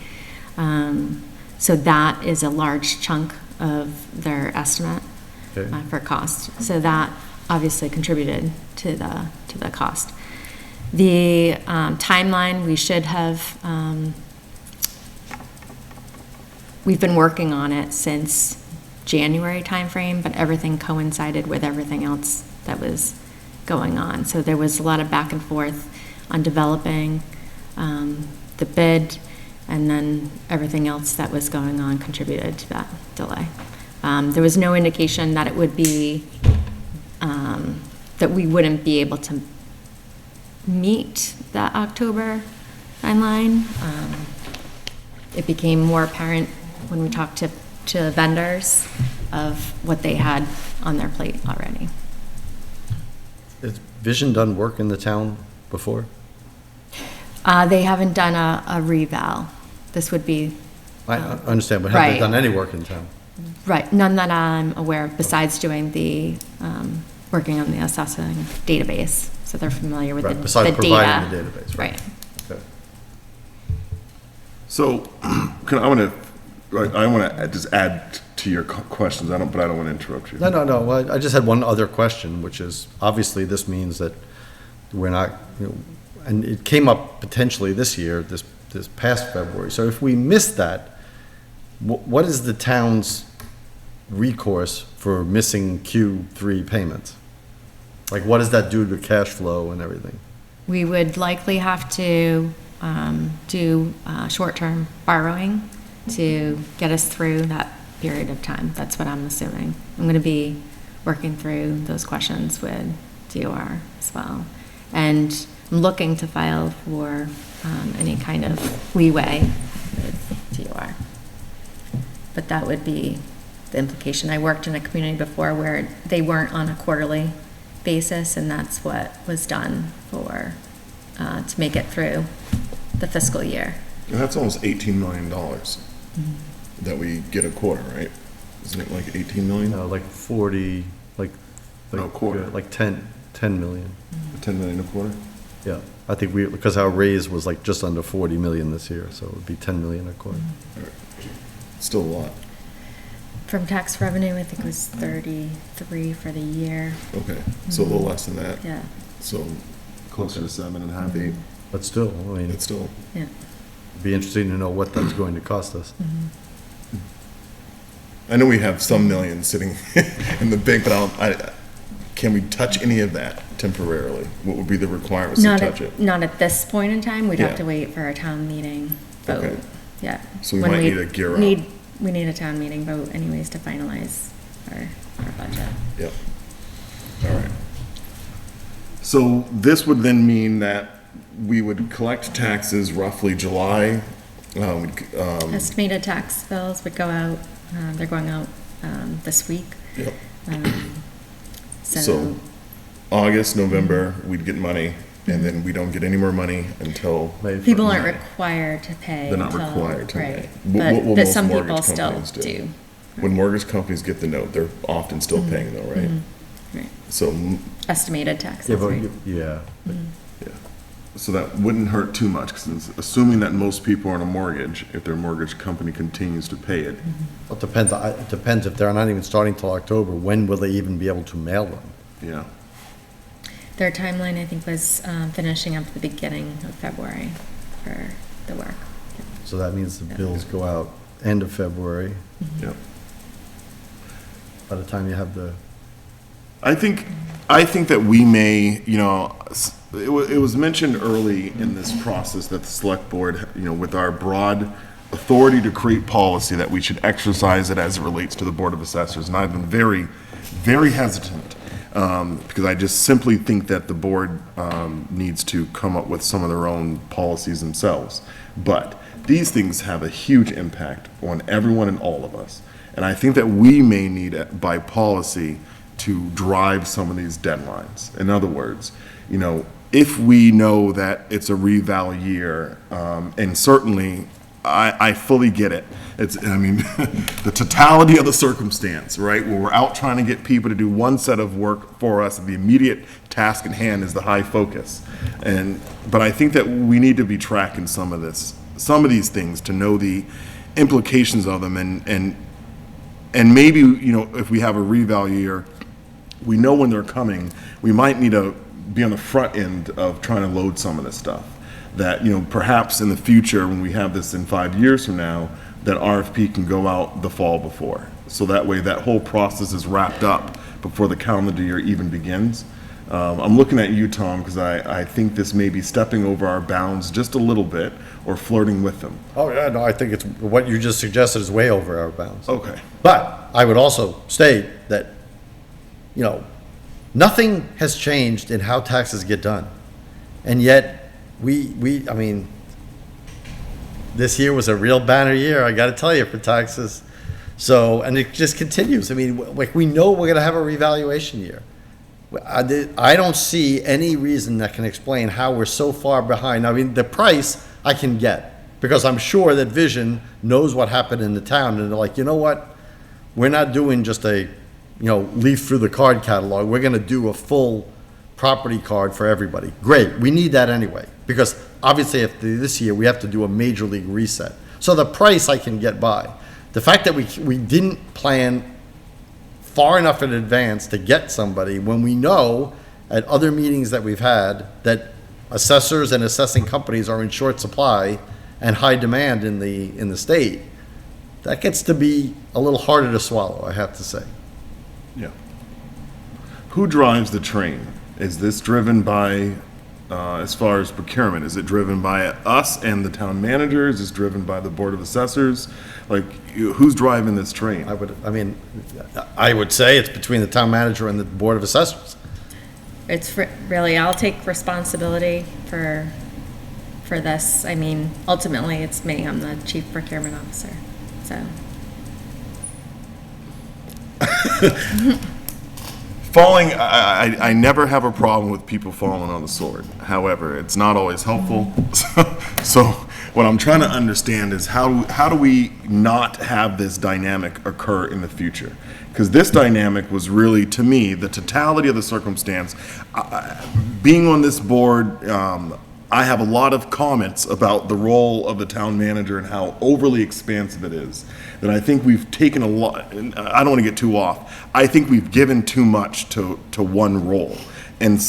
So that is a large chunk of their estimate for cost. So that obviously contributed to the cost. The timeline, we should have, we've been working on it since January timeframe, but everything coincided with everything else that was going on. So there was a lot of back and forth on developing the bid, and then everything else that was going on contributed to that delay. There was no indication that it would be, that we wouldn't be able to meet that October timeline. It became more apparent when we talked to vendors of what they had on their plate already. Has Vision done work in the town before? They haven't done a reval. This would be, I understand, but have they Right. done any work in town? right, none that I'm aware of, besides doing the, working on the assessing database. So they're familiar with the Right, data. besides providing the database, right? Right. Okay. So, I want to just add to your questions, but I don't want to interrupt you. No. Well, I just had one other question, which is, obviously, this means that we're not, and it came up potentially this year, this past February. So if we miss that, what is the town's recourse for missing Q3 payments? Like, what does that do to cash flow and everything? We would likely have to do short-term borrowing to get us through that period of time. That's what I'm assuming. I'm going to be working through those questions with DOR as well. And I'm looking to file for any kind of leeway with DOR. But that would be the implication. I worked in a community before where they weren't on a quarterly basis, and that's what was done for, to make it through the fiscal year. And that's almost $18 million that we get a quarter, right? Isn't it like 18 million? No, like 40, like No, quarter. like 10 million. 10 million a quarter? Yeah, I think because our raise was like just under 40 million this year, so it would be 10 million a quarter. Still a lot. From tax revenue, I think it was 33 for the year. Okay, so a little less than that. Yeah, So closer to 7.5, 8. But still, I mean, It's still, yeah. it'd be interesting to know what that's going to cost us. I know we have some millions sitting in the bank, but can we touch any of that temporarily? What would be the requirements to touch it? Not at this point in time. We'd have Yeah. to wait for a town meeting vote. Okay. Yeah. So we When might need a gear up. We need a town meeting vote anyways to finalize our budget. Yep. All right. So this would then mean that we would collect taxes roughly July. Estimated tax bills would go out, they're going out this week. Yep. So, So August, November, we'd get money, and then we don't get any more money until, May people 1st. aren't required to pay. they're not until- required to. Right, What will but most some people mortgage still companies do. When mortgage companies get the note, they're often still paying though, right? Right. So, Estimated Yeah, taxes, but, right? yeah, yeah. So that wouldn't hurt too much, because assuming that most people are on a mortgage, if their mortgage company continues to pay it, it depends if they're not even starting till October, when will they even be able to mail them? yeah. Their timeline, I think, was finishing up at the beginning of February for the work. So that means the bills go out end of February, Yeah. by the time you have the, I think that we may, it was mentioned early in this process that the select board, with our broad authority to create policy, that we should exercise it as it relates to the Board of Assessors. And I've been very, very hesitant, because I just simply think that the board needs to come up with some of their own policies themselves. But these things have a huge impact on everyone and all of us. And I think that we may need, by policy, to drive some of these deadlines. In other words, if we know that it's a reval year, and certainly I fully get it. It's, I mean, the totality of the circumstance, right? Where we're out trying to get people to do one set of work for us, and the immediate task at hand is the high focus. But I think that we need to be tracking some of these things to know the implications of them, and maybe, you know, if we have a reval year, we know when they're coming, we might need to be on the front end of trying to load some of this stuff. That, you know, perhaps in the future, when we have this in 5 years from now, that RFP can go out the fall before. So that way, that whole process is wrapped up before the calendar year even begins. I'm looking at you, Tom, because I think this may be stepping over our bounds just a little bit, or flirting with them. Oh, yeah, no, I think it's, what you just suggested is way over our bounds. Okay. But I would also state that, you know, nothing has changed in how taxes get done. And yet, I mean, this year was a real banner year, I gotta tell you, for taxes. So, and it just continues. I mean, like, we know we're gonna have a revaluation year. I don't see any reason that can explain how we're so far behind. I mean, the price I can get, because I'm sure that Vision knows what happened in the town, and they're like, you know what? We're not doing just a, you know, leaf through the card catalog. We're gonna do a full property card for everybody. Great, we need that anyway, because obviously after this year, we have to do a major league reset. So the price I can get by. The fact that we didn't plan far enough in advance to get somebody, when we know at other meetings that we've had that assessors and assessing companies are in short supply and high demand in the state, that gets to be a little harder to swallow, I have to say. Yeah. Who drives the train? Is this driven by, as far as procurement, is it driven by us and the town manager? Is this driven by the Board of Assessors? Like, who's driving this train? I would say it's between the town manager and the Board of Assessors. It's really, I'll take responsibility for this. I mean, ultimately, it's me. I'm the chief procurement officer, so. Falling, I never have a problem with people falling on the sword. However, it's not always helpful. So what I'm trying to understand is how do we not have this dynamic occur in the future? Because this dynamic was really, to me, the totality of the circumstance. Being on this board, I have a lot of comments about the role of the town manager and how overly expansive it is. That I think we've taken a lot, I don't want to get too off, I think we've given too much to one role. And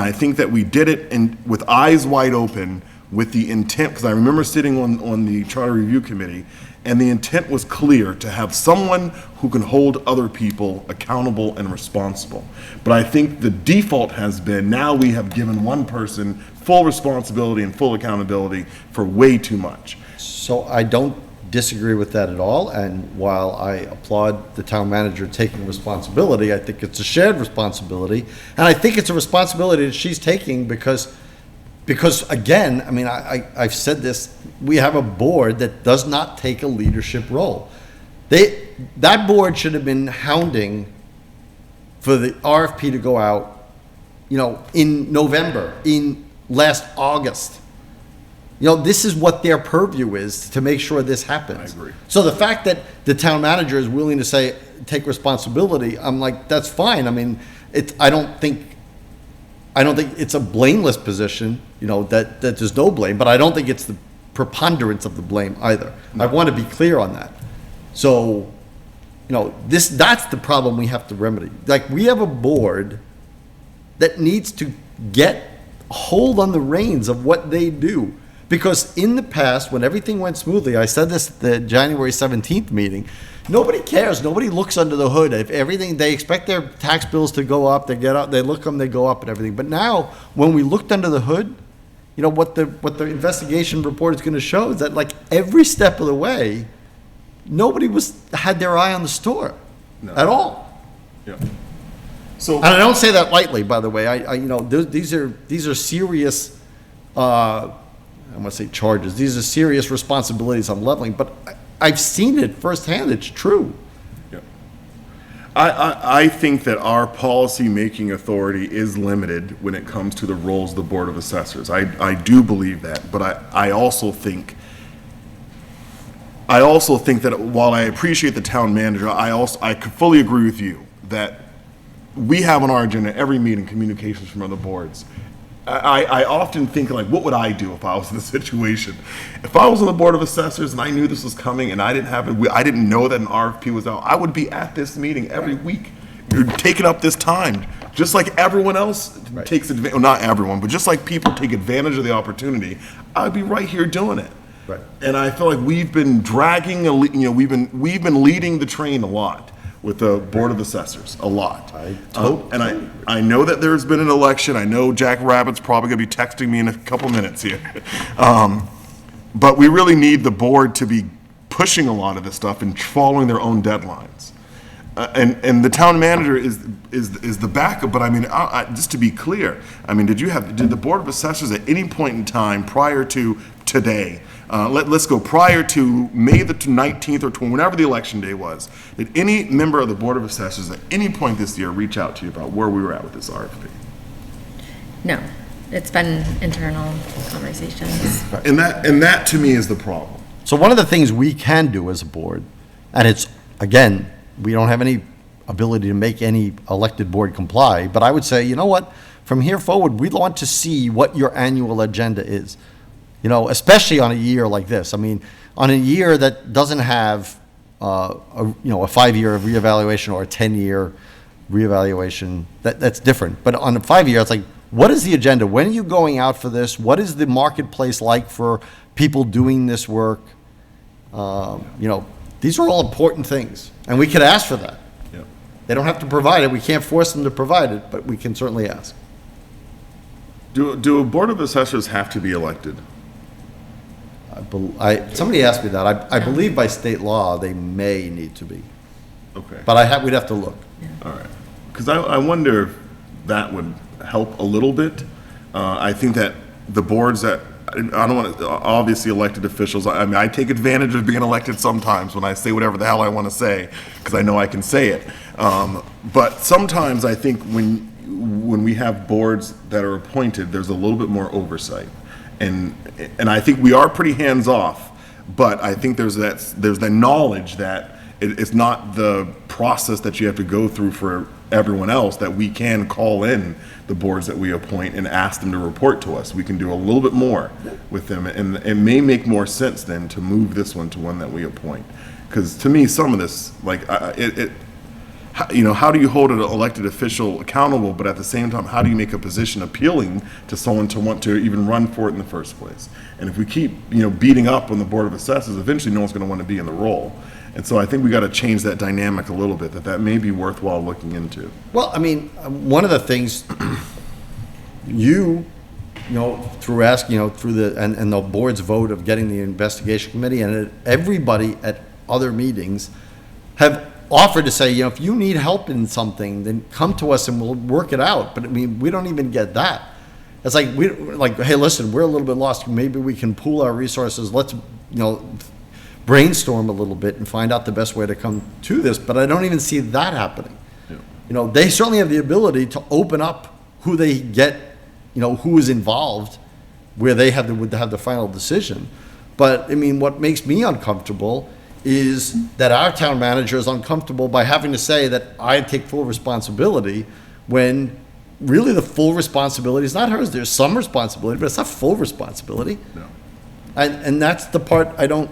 I think that we did it with eyes wide open, with the intent, because I remember sitting on the Charter Review Committee, and the intent was clear, to have someone who can hold other people accountable and responsible. But I think the default has been, now we have given one person full responsibility and full accountability for way too much. So I don't disagree with that at all, and while I applaud the town manager taking responsibility, I think it's a shared responsibility, and I think it's a responsibility that she's taking because again, I mean, I've said this, we have a board that does not take a leadership role. That board should have been hounding for the RFP to go out, you know, in November, in last August. You know, this is what their purview is, to make sure this happens. I agree. So the fact that the town manager is willing to take responsibility, I'm like, that's fine. I mean, I don't think it's a blameless position, you know, that there's no blame, but I don't think it's the preponderance of the blame either. I want to be clear on that. So, you know, that's the problem we have to remedy. Like, we have a board that needs to get a hold on the reins of what they do. Because in the past, when everything went smoothly, I said this at the January 17th meeting, nobody cares. Nobody looks under the hood. If everything, they expect their tax bills to go up, they get up, they look them, they go up and everything. But now, when we looked under the hood, you know, what the investigation report is going to show is that, like, every step of the way, nobody had their eye on the store at all. Yeah. So, and I don't say that lightly, by the way. You know, these are serious, I want to say charges. These are serious responsibilities I'm leveling, but I've seen it firsthand. It's true. yeah. I think that our policy-making authority is limited when it comes to the roles of the Board of Assessors. I do believe that, but I also think I also think that while I appreciate the town manager, I could fully agree with you that we have on our agenda every meeting communications from other boards. I often think, like, what would I do if I was in this situation? If I was on the Board of Assessors and I knew this was coming and I didn't know that an RFP was out, I would be at this meeting every week. You're taking up this time, just like everyone else takes advantage, well, not everyone, but just like people take advantage of the opportunity, I'd be right here doing it. Right. And I feel like we've been dragging, we've been leading the train a lot with the Board of Assessors, a lot. And I know that there's been an election. I know Jack Rabbit's probably gonna be texting me in a couple minutes here. But we really need the board to be pushing a lot of this stuff and following their own deadlines. And the town manager is the backup, but I mean, just to be clear, I mean, did the Board of Assessors at any point in time prior to today, let's go prior to May the 19th or 20th, whenever the election day was, did any member of the Board of Assessors at any point this year reach out to you about where we were at with this RFP? No, it's been internal conversations. And that to me is the problem. So one of the things we can do as a board, and it's, again, we don't have any ability to make any elected board comply, but I would say, you know what, from here forward, we'd want to see what your annual agenda is. You know, especially on a year like this. I mean, on a year that doesn't have, a 5-year reevaluation or a 10-year reevaluation, that's different. But on a 5-year, it's like, what is the agenda? When are you going out for this? What is the marketplace like for people doing this work? These are all important things, and we could ask for that. Yeah. They don't have to provide it. We can't force them to provide it, but we can certainly ask. Do a Board of Assessors have to be elected? Somebody asked me that. I believe by state law, they may need to be. Okay. But we'd have to look. All right. Because I wonder if that would help a little bit. I think that the boards that, I don't want to, obviously elected officials, I mean, I take advantage of being elected sometimes when I say whatever the hell I want to say, because I know I can say it. But sometimes I think when we have boards that are appointed, there's a little bit more oversight. And I think we are pretty hands-off, but I think there's the knowledge that it's not the process that you have to go through for everyone else, that we can call in the boards that we appoint and ask them to report to us. We can do a little bit more with them, and it may make more sense then to move this one to one that we appoint. Because to me, some of this, like, how do you hold an elected official accountable, but at the same time, how do you make a position appealing to someone to want to even run for it in the first place? And if we keep, beating up on the Board of Assessors, eventually no one's going to want to be in the role. And so I think we got to change that dynamic a little bit, that may be worthwhile looking into. Well, I mean, one of the things through asking, through the board's vote of getting the investigation committee, and everybody at other meetings have offered to say, if you need help in something, then come to us and we'll work it out. But I mean, we don't even get that. It's like, hey, listen, we're a little bit lost. Maybe we can pool our resources. Let's, brainstorm a little bit and find out the best way to come to this. But I don't even see that happening. Yeah. They certainly have the ability to open up who they get, who is involved, where they would have the final decision. But I mean, what makes me uncomfortable is that our town manager is uncomfortable by having to say that I take full responsibility, when really the full responsibility is not hers. There's some responsibility, but it's not full responsibility. No. And that's the part I don't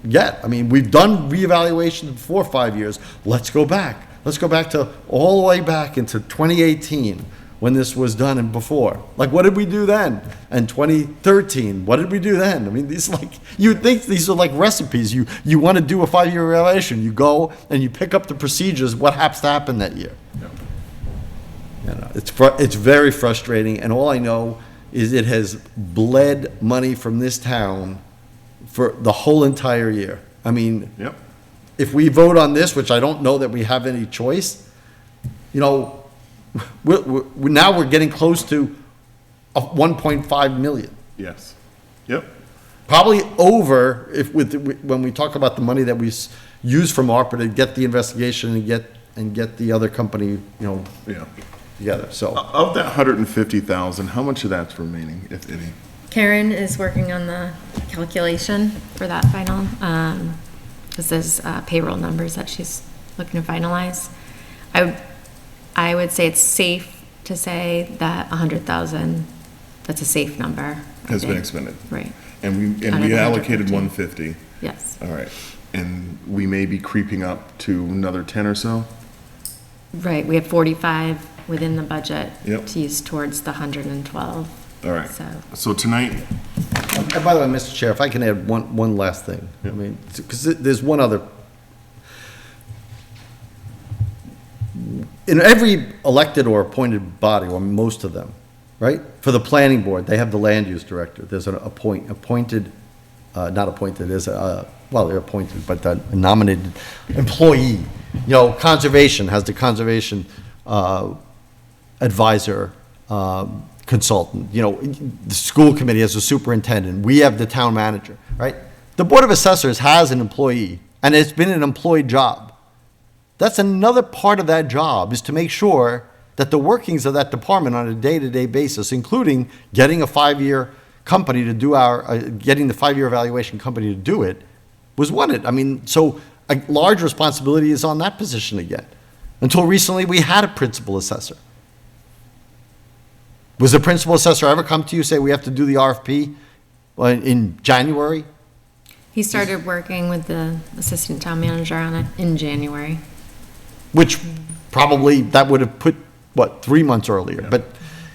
get. I mean, we've done reevaluation for 5 years. Let's go back. Let's go back to all the way back into 2018 when this was done and before. Like, what did we do then? And 2013, what did we do then? I mean, you would think these are like recipes. You want to do a 5-year evaluation. You go and you pick up the procedures, what happens to happen that year. Yeah. It's very frustrating, and all I know is it has bled money from this town for the whole entire year. I mean, if we vote on this, which I don't know that we have any choice, now we're getting close to 1.5 million. Yes. Yep. Probably over when we talk about the money that we use from ARPA to get the investigation and get the other company, together. So of that 150,000, how much of that's remaining, if any? Karen is working on the calculation for that final, because there's payroll numbers that she's looking to finalize. I would say it's safe to say that 100,000, that's a safe number. I Has been think. expended. Right, And Out of we the allocated 150. 150. yes. All right. And we may be creeping up to another 10 or so? Right, we have 45 within the budget Yep. to use towards the 112. All right. So, So tonight, And by the way, Mr. Chair, if I can add one last thing. I mean, because there's one other. In every elected or appointed body, or most of them, right? For the planning board, they have the land use director. There's an not appointed, there's well, they're appointed, but a nominated employee. You know, conservation has the conservation advisor, consultant. You know, the school committee has a superintendent. We have the town manager, right? The Board of Assessors has an employee, and it's been an employed job. That's another part of that job, is to make sure that the workings of that department on a day-to-day basis, including getting a 5-year company to do getting the 5-year evaluation company to do it, was wanted. I mean, so a large responsibility is on that position again. Until recently, we had a principal assessor. Was the principal assessor ever come to you, say, we have to do the RFP in January? he started working with the assistant town manager on it in January. Which probably, that would have put, what, 3 months earlier? But,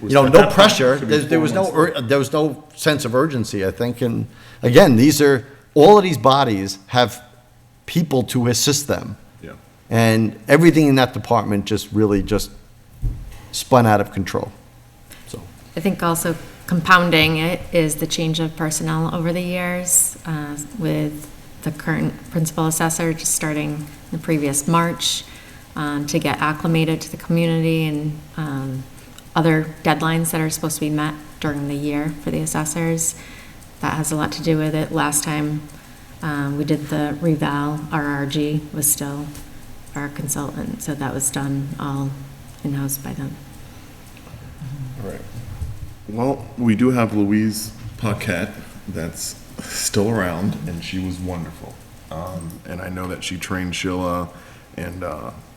you know, At no that point, pressure, it should be there was 4 months. there was no sense of urgency, I think. And again, all of these bodies have people to assist them. yeah. And everything in that department just really just spun out of control. So, I think also compounding it is the change of personnel over the years, with the current principal assessor just starting the previous March, to get acclimated to the community and other deadlines that are supposed to be met during the year for the assessors. That has a lot to do with it. Last time we did the reval, RRG was still our consultant, so that was done all in-house by them. All right. Well, we do have Louise Paquette that's still around, and she was wonderful. And I know that she trained Sheila, and,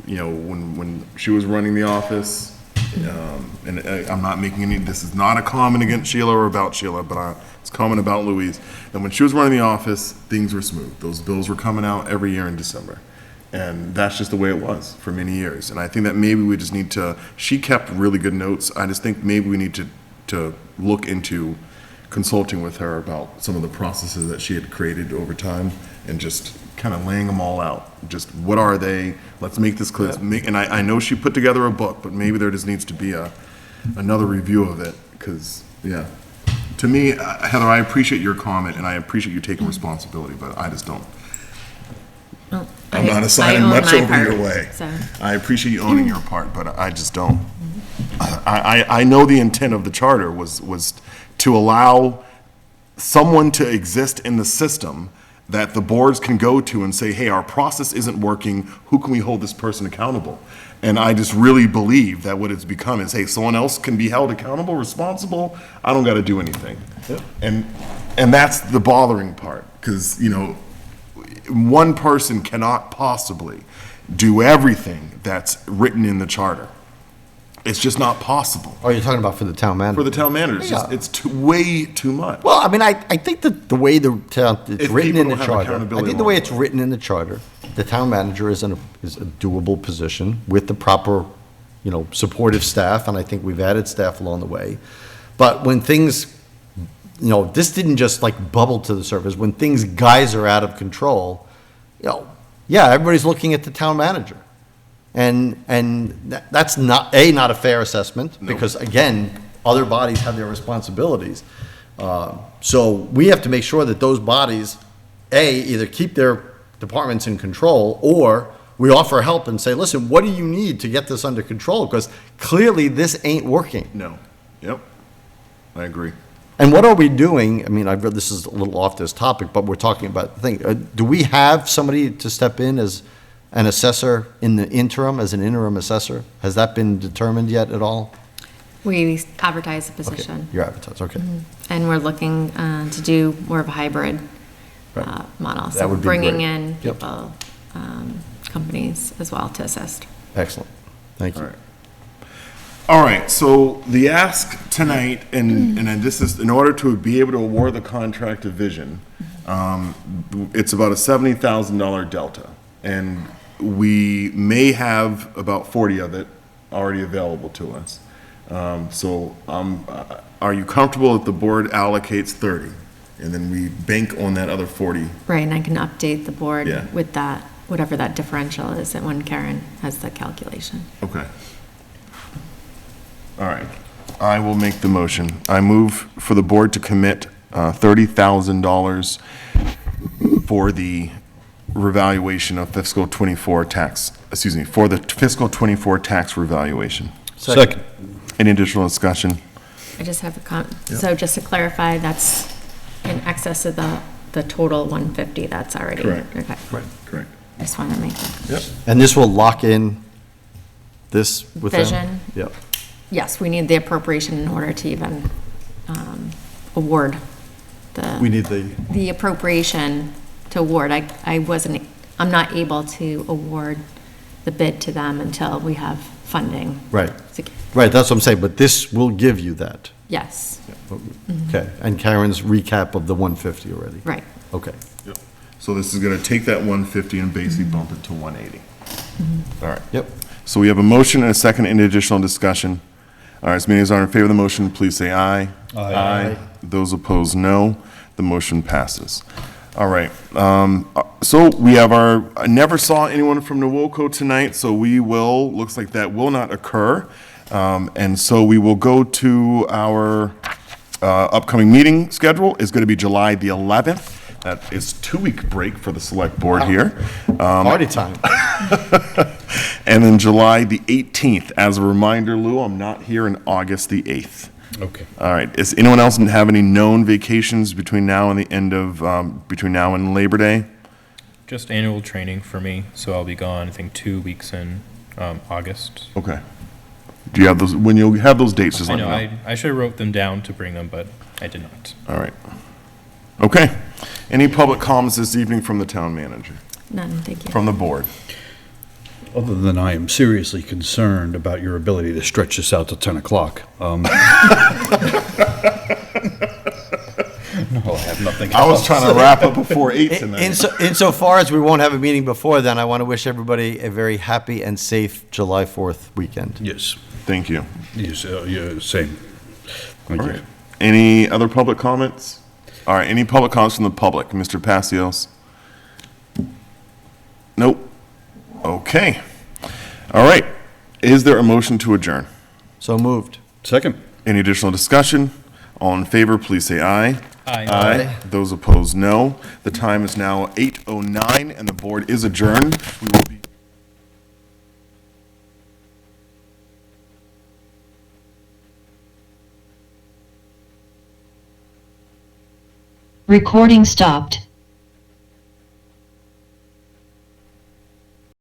you know, when she was running the office, and I'm not making any, this is not a comment against Sheila or about Sheila, but it's a comment about Louise. And when she was running the office, things were smooth. Those bills were coming out every year in December. And that's just the way it was for many years. And I think that maybe we just need to, she kept really good notes. I just think maybe we need to look into consulting with her about some of the processes that she had created over time and just kind of laying them all out. Just what are they? Let's make this clear. And I know she put together a book, but maybe there just needs to be another review of it, because, yeah. To me, Heather, I appreciate your comment and I appreciate you taking responsibility, but I just don't. Well, I'm not I assigning own much my over part, your way. so. I appreciate you owning your part, but I just don't. I know the intent of the charter was to allow someone to exist in the system that the boards can go to and say, hey, our process isn't working, who can we hold this person accountable? And I just really believe that what it's become is, hey, someone else can be held accountable, responsible, I don't gotta do anything. And that's the bothering part, because, you know, one person cannot possibly do everything that's written in the charter. It's just not possible. oh, you're talking about for the town manager? For the town manager, it's way too much. Well, I mean, I think that the way it's If written people in the don't have charter, I accountability think the way along it's the way. written in the charter, the town manager is a doable position with the proper, you know, supportive staff, and I think we've added staff along the way. But when things, you know, this didn't just like bubble to the surface, when things geyser out of control, you know, yeah, everybody's looking at the town manager. And that's not a fair assessment, because again, other bodies have their responsibilities. So we have to make sure that those bodies, either keep their departments in control, or we offer help and say, listen, what do you need to get this under control? Because clearly this ain't working. No, yep, I agree. And what are we doing? I mean, I've read, this is a little off this topic, but we're talking about the thing. Do we have somebody to step in as an assessor in the interim, as an interim assessor? Has that been determined yet at all? We advertise the position. You're advertised, okay. And we're looking to do more of a hybrid Right. model. That So would be bringing great. in Yep. people, companies as well to assist. Excellent. Thank you. All right. All right, so the ask tonight, and this is, in order to be able to award the contract to Vision, it's about a $70,000 delta. And we may have about 40 of it already available to us. Are you comfortable if the board allocates 30? And then we bank on that other 40? Right, and I can update the board Yeah. with that, whatever that differential is, and when Karen has the calculation. Okay. All right. I will make the motion. I move for the board to commit $30,000 for the revaluation of fiscal '24 tax, for the fiscal '24 tax revaluation. Second. Any additional discussion? I just have so just to clarify, that's in excess of the total 150 that's already. Correct. Okay. Correct. I just want to make that. And this will lock in this with them? Vision. Yep. Yes, we need the appropriation in order to even award We need the, the appropriation to award. I'm not able to award the bid to them until we have funding. right, right, that's what I'm saying, but this will give you that. Yes, Okay, and Karen's recap of the 150 already? right. Okay. Yep. So this is going to take that 150 and basically bump it to 180. All right. Yep. So we have a motion and a second. Any additional discussion? All right, as many as are in favor of the motion, please say aye. Aye. Those opposed, no. The motion passes. All right, so we have I never saw anyone from Nwoco tonight, so looks like that will not occur. And so we will go to our upcoming meeting schedule. Is going to be July the 11th. That is 2-week break for the select board here. Party time. And then July the 18th. As a reminder, Lou, I'm not here in August the 8th. Okay. All right. Does anyone else have any known vacations between now and the end of, between now and Labor Day? Just annual training for me, so I'll be gone, I think, 2 weeks in August. Okay. Do you have those, when you have those dates, just I let me know, know. I should have wrote them down to bring them, but I did not. All right. Okay. Any public comments this evening from the town manager, None, thank you. from the board? Other than I am seriously concerned about your ability to stretch this out to 10 o'clock. No, I have nothing else. I was trying to wrap up before 8 tonight. Insofar as we won't have a meeting before then, I want to wish everybody a very happy and safe July 4th weekend. Yes. Thank you. Yes, yeah, same. Thank All you. right. Any other public comments? All right, any public comments from the public? Mr. Passios? Nope. Okay. All right. Is there a motion to adjourn? So moved. Second. Any additional discussion? All in favor, please say aye. Aye. Aye. Those opposed, no. The time is now 8:09 and the board is adjourned. We will be Recording stopped.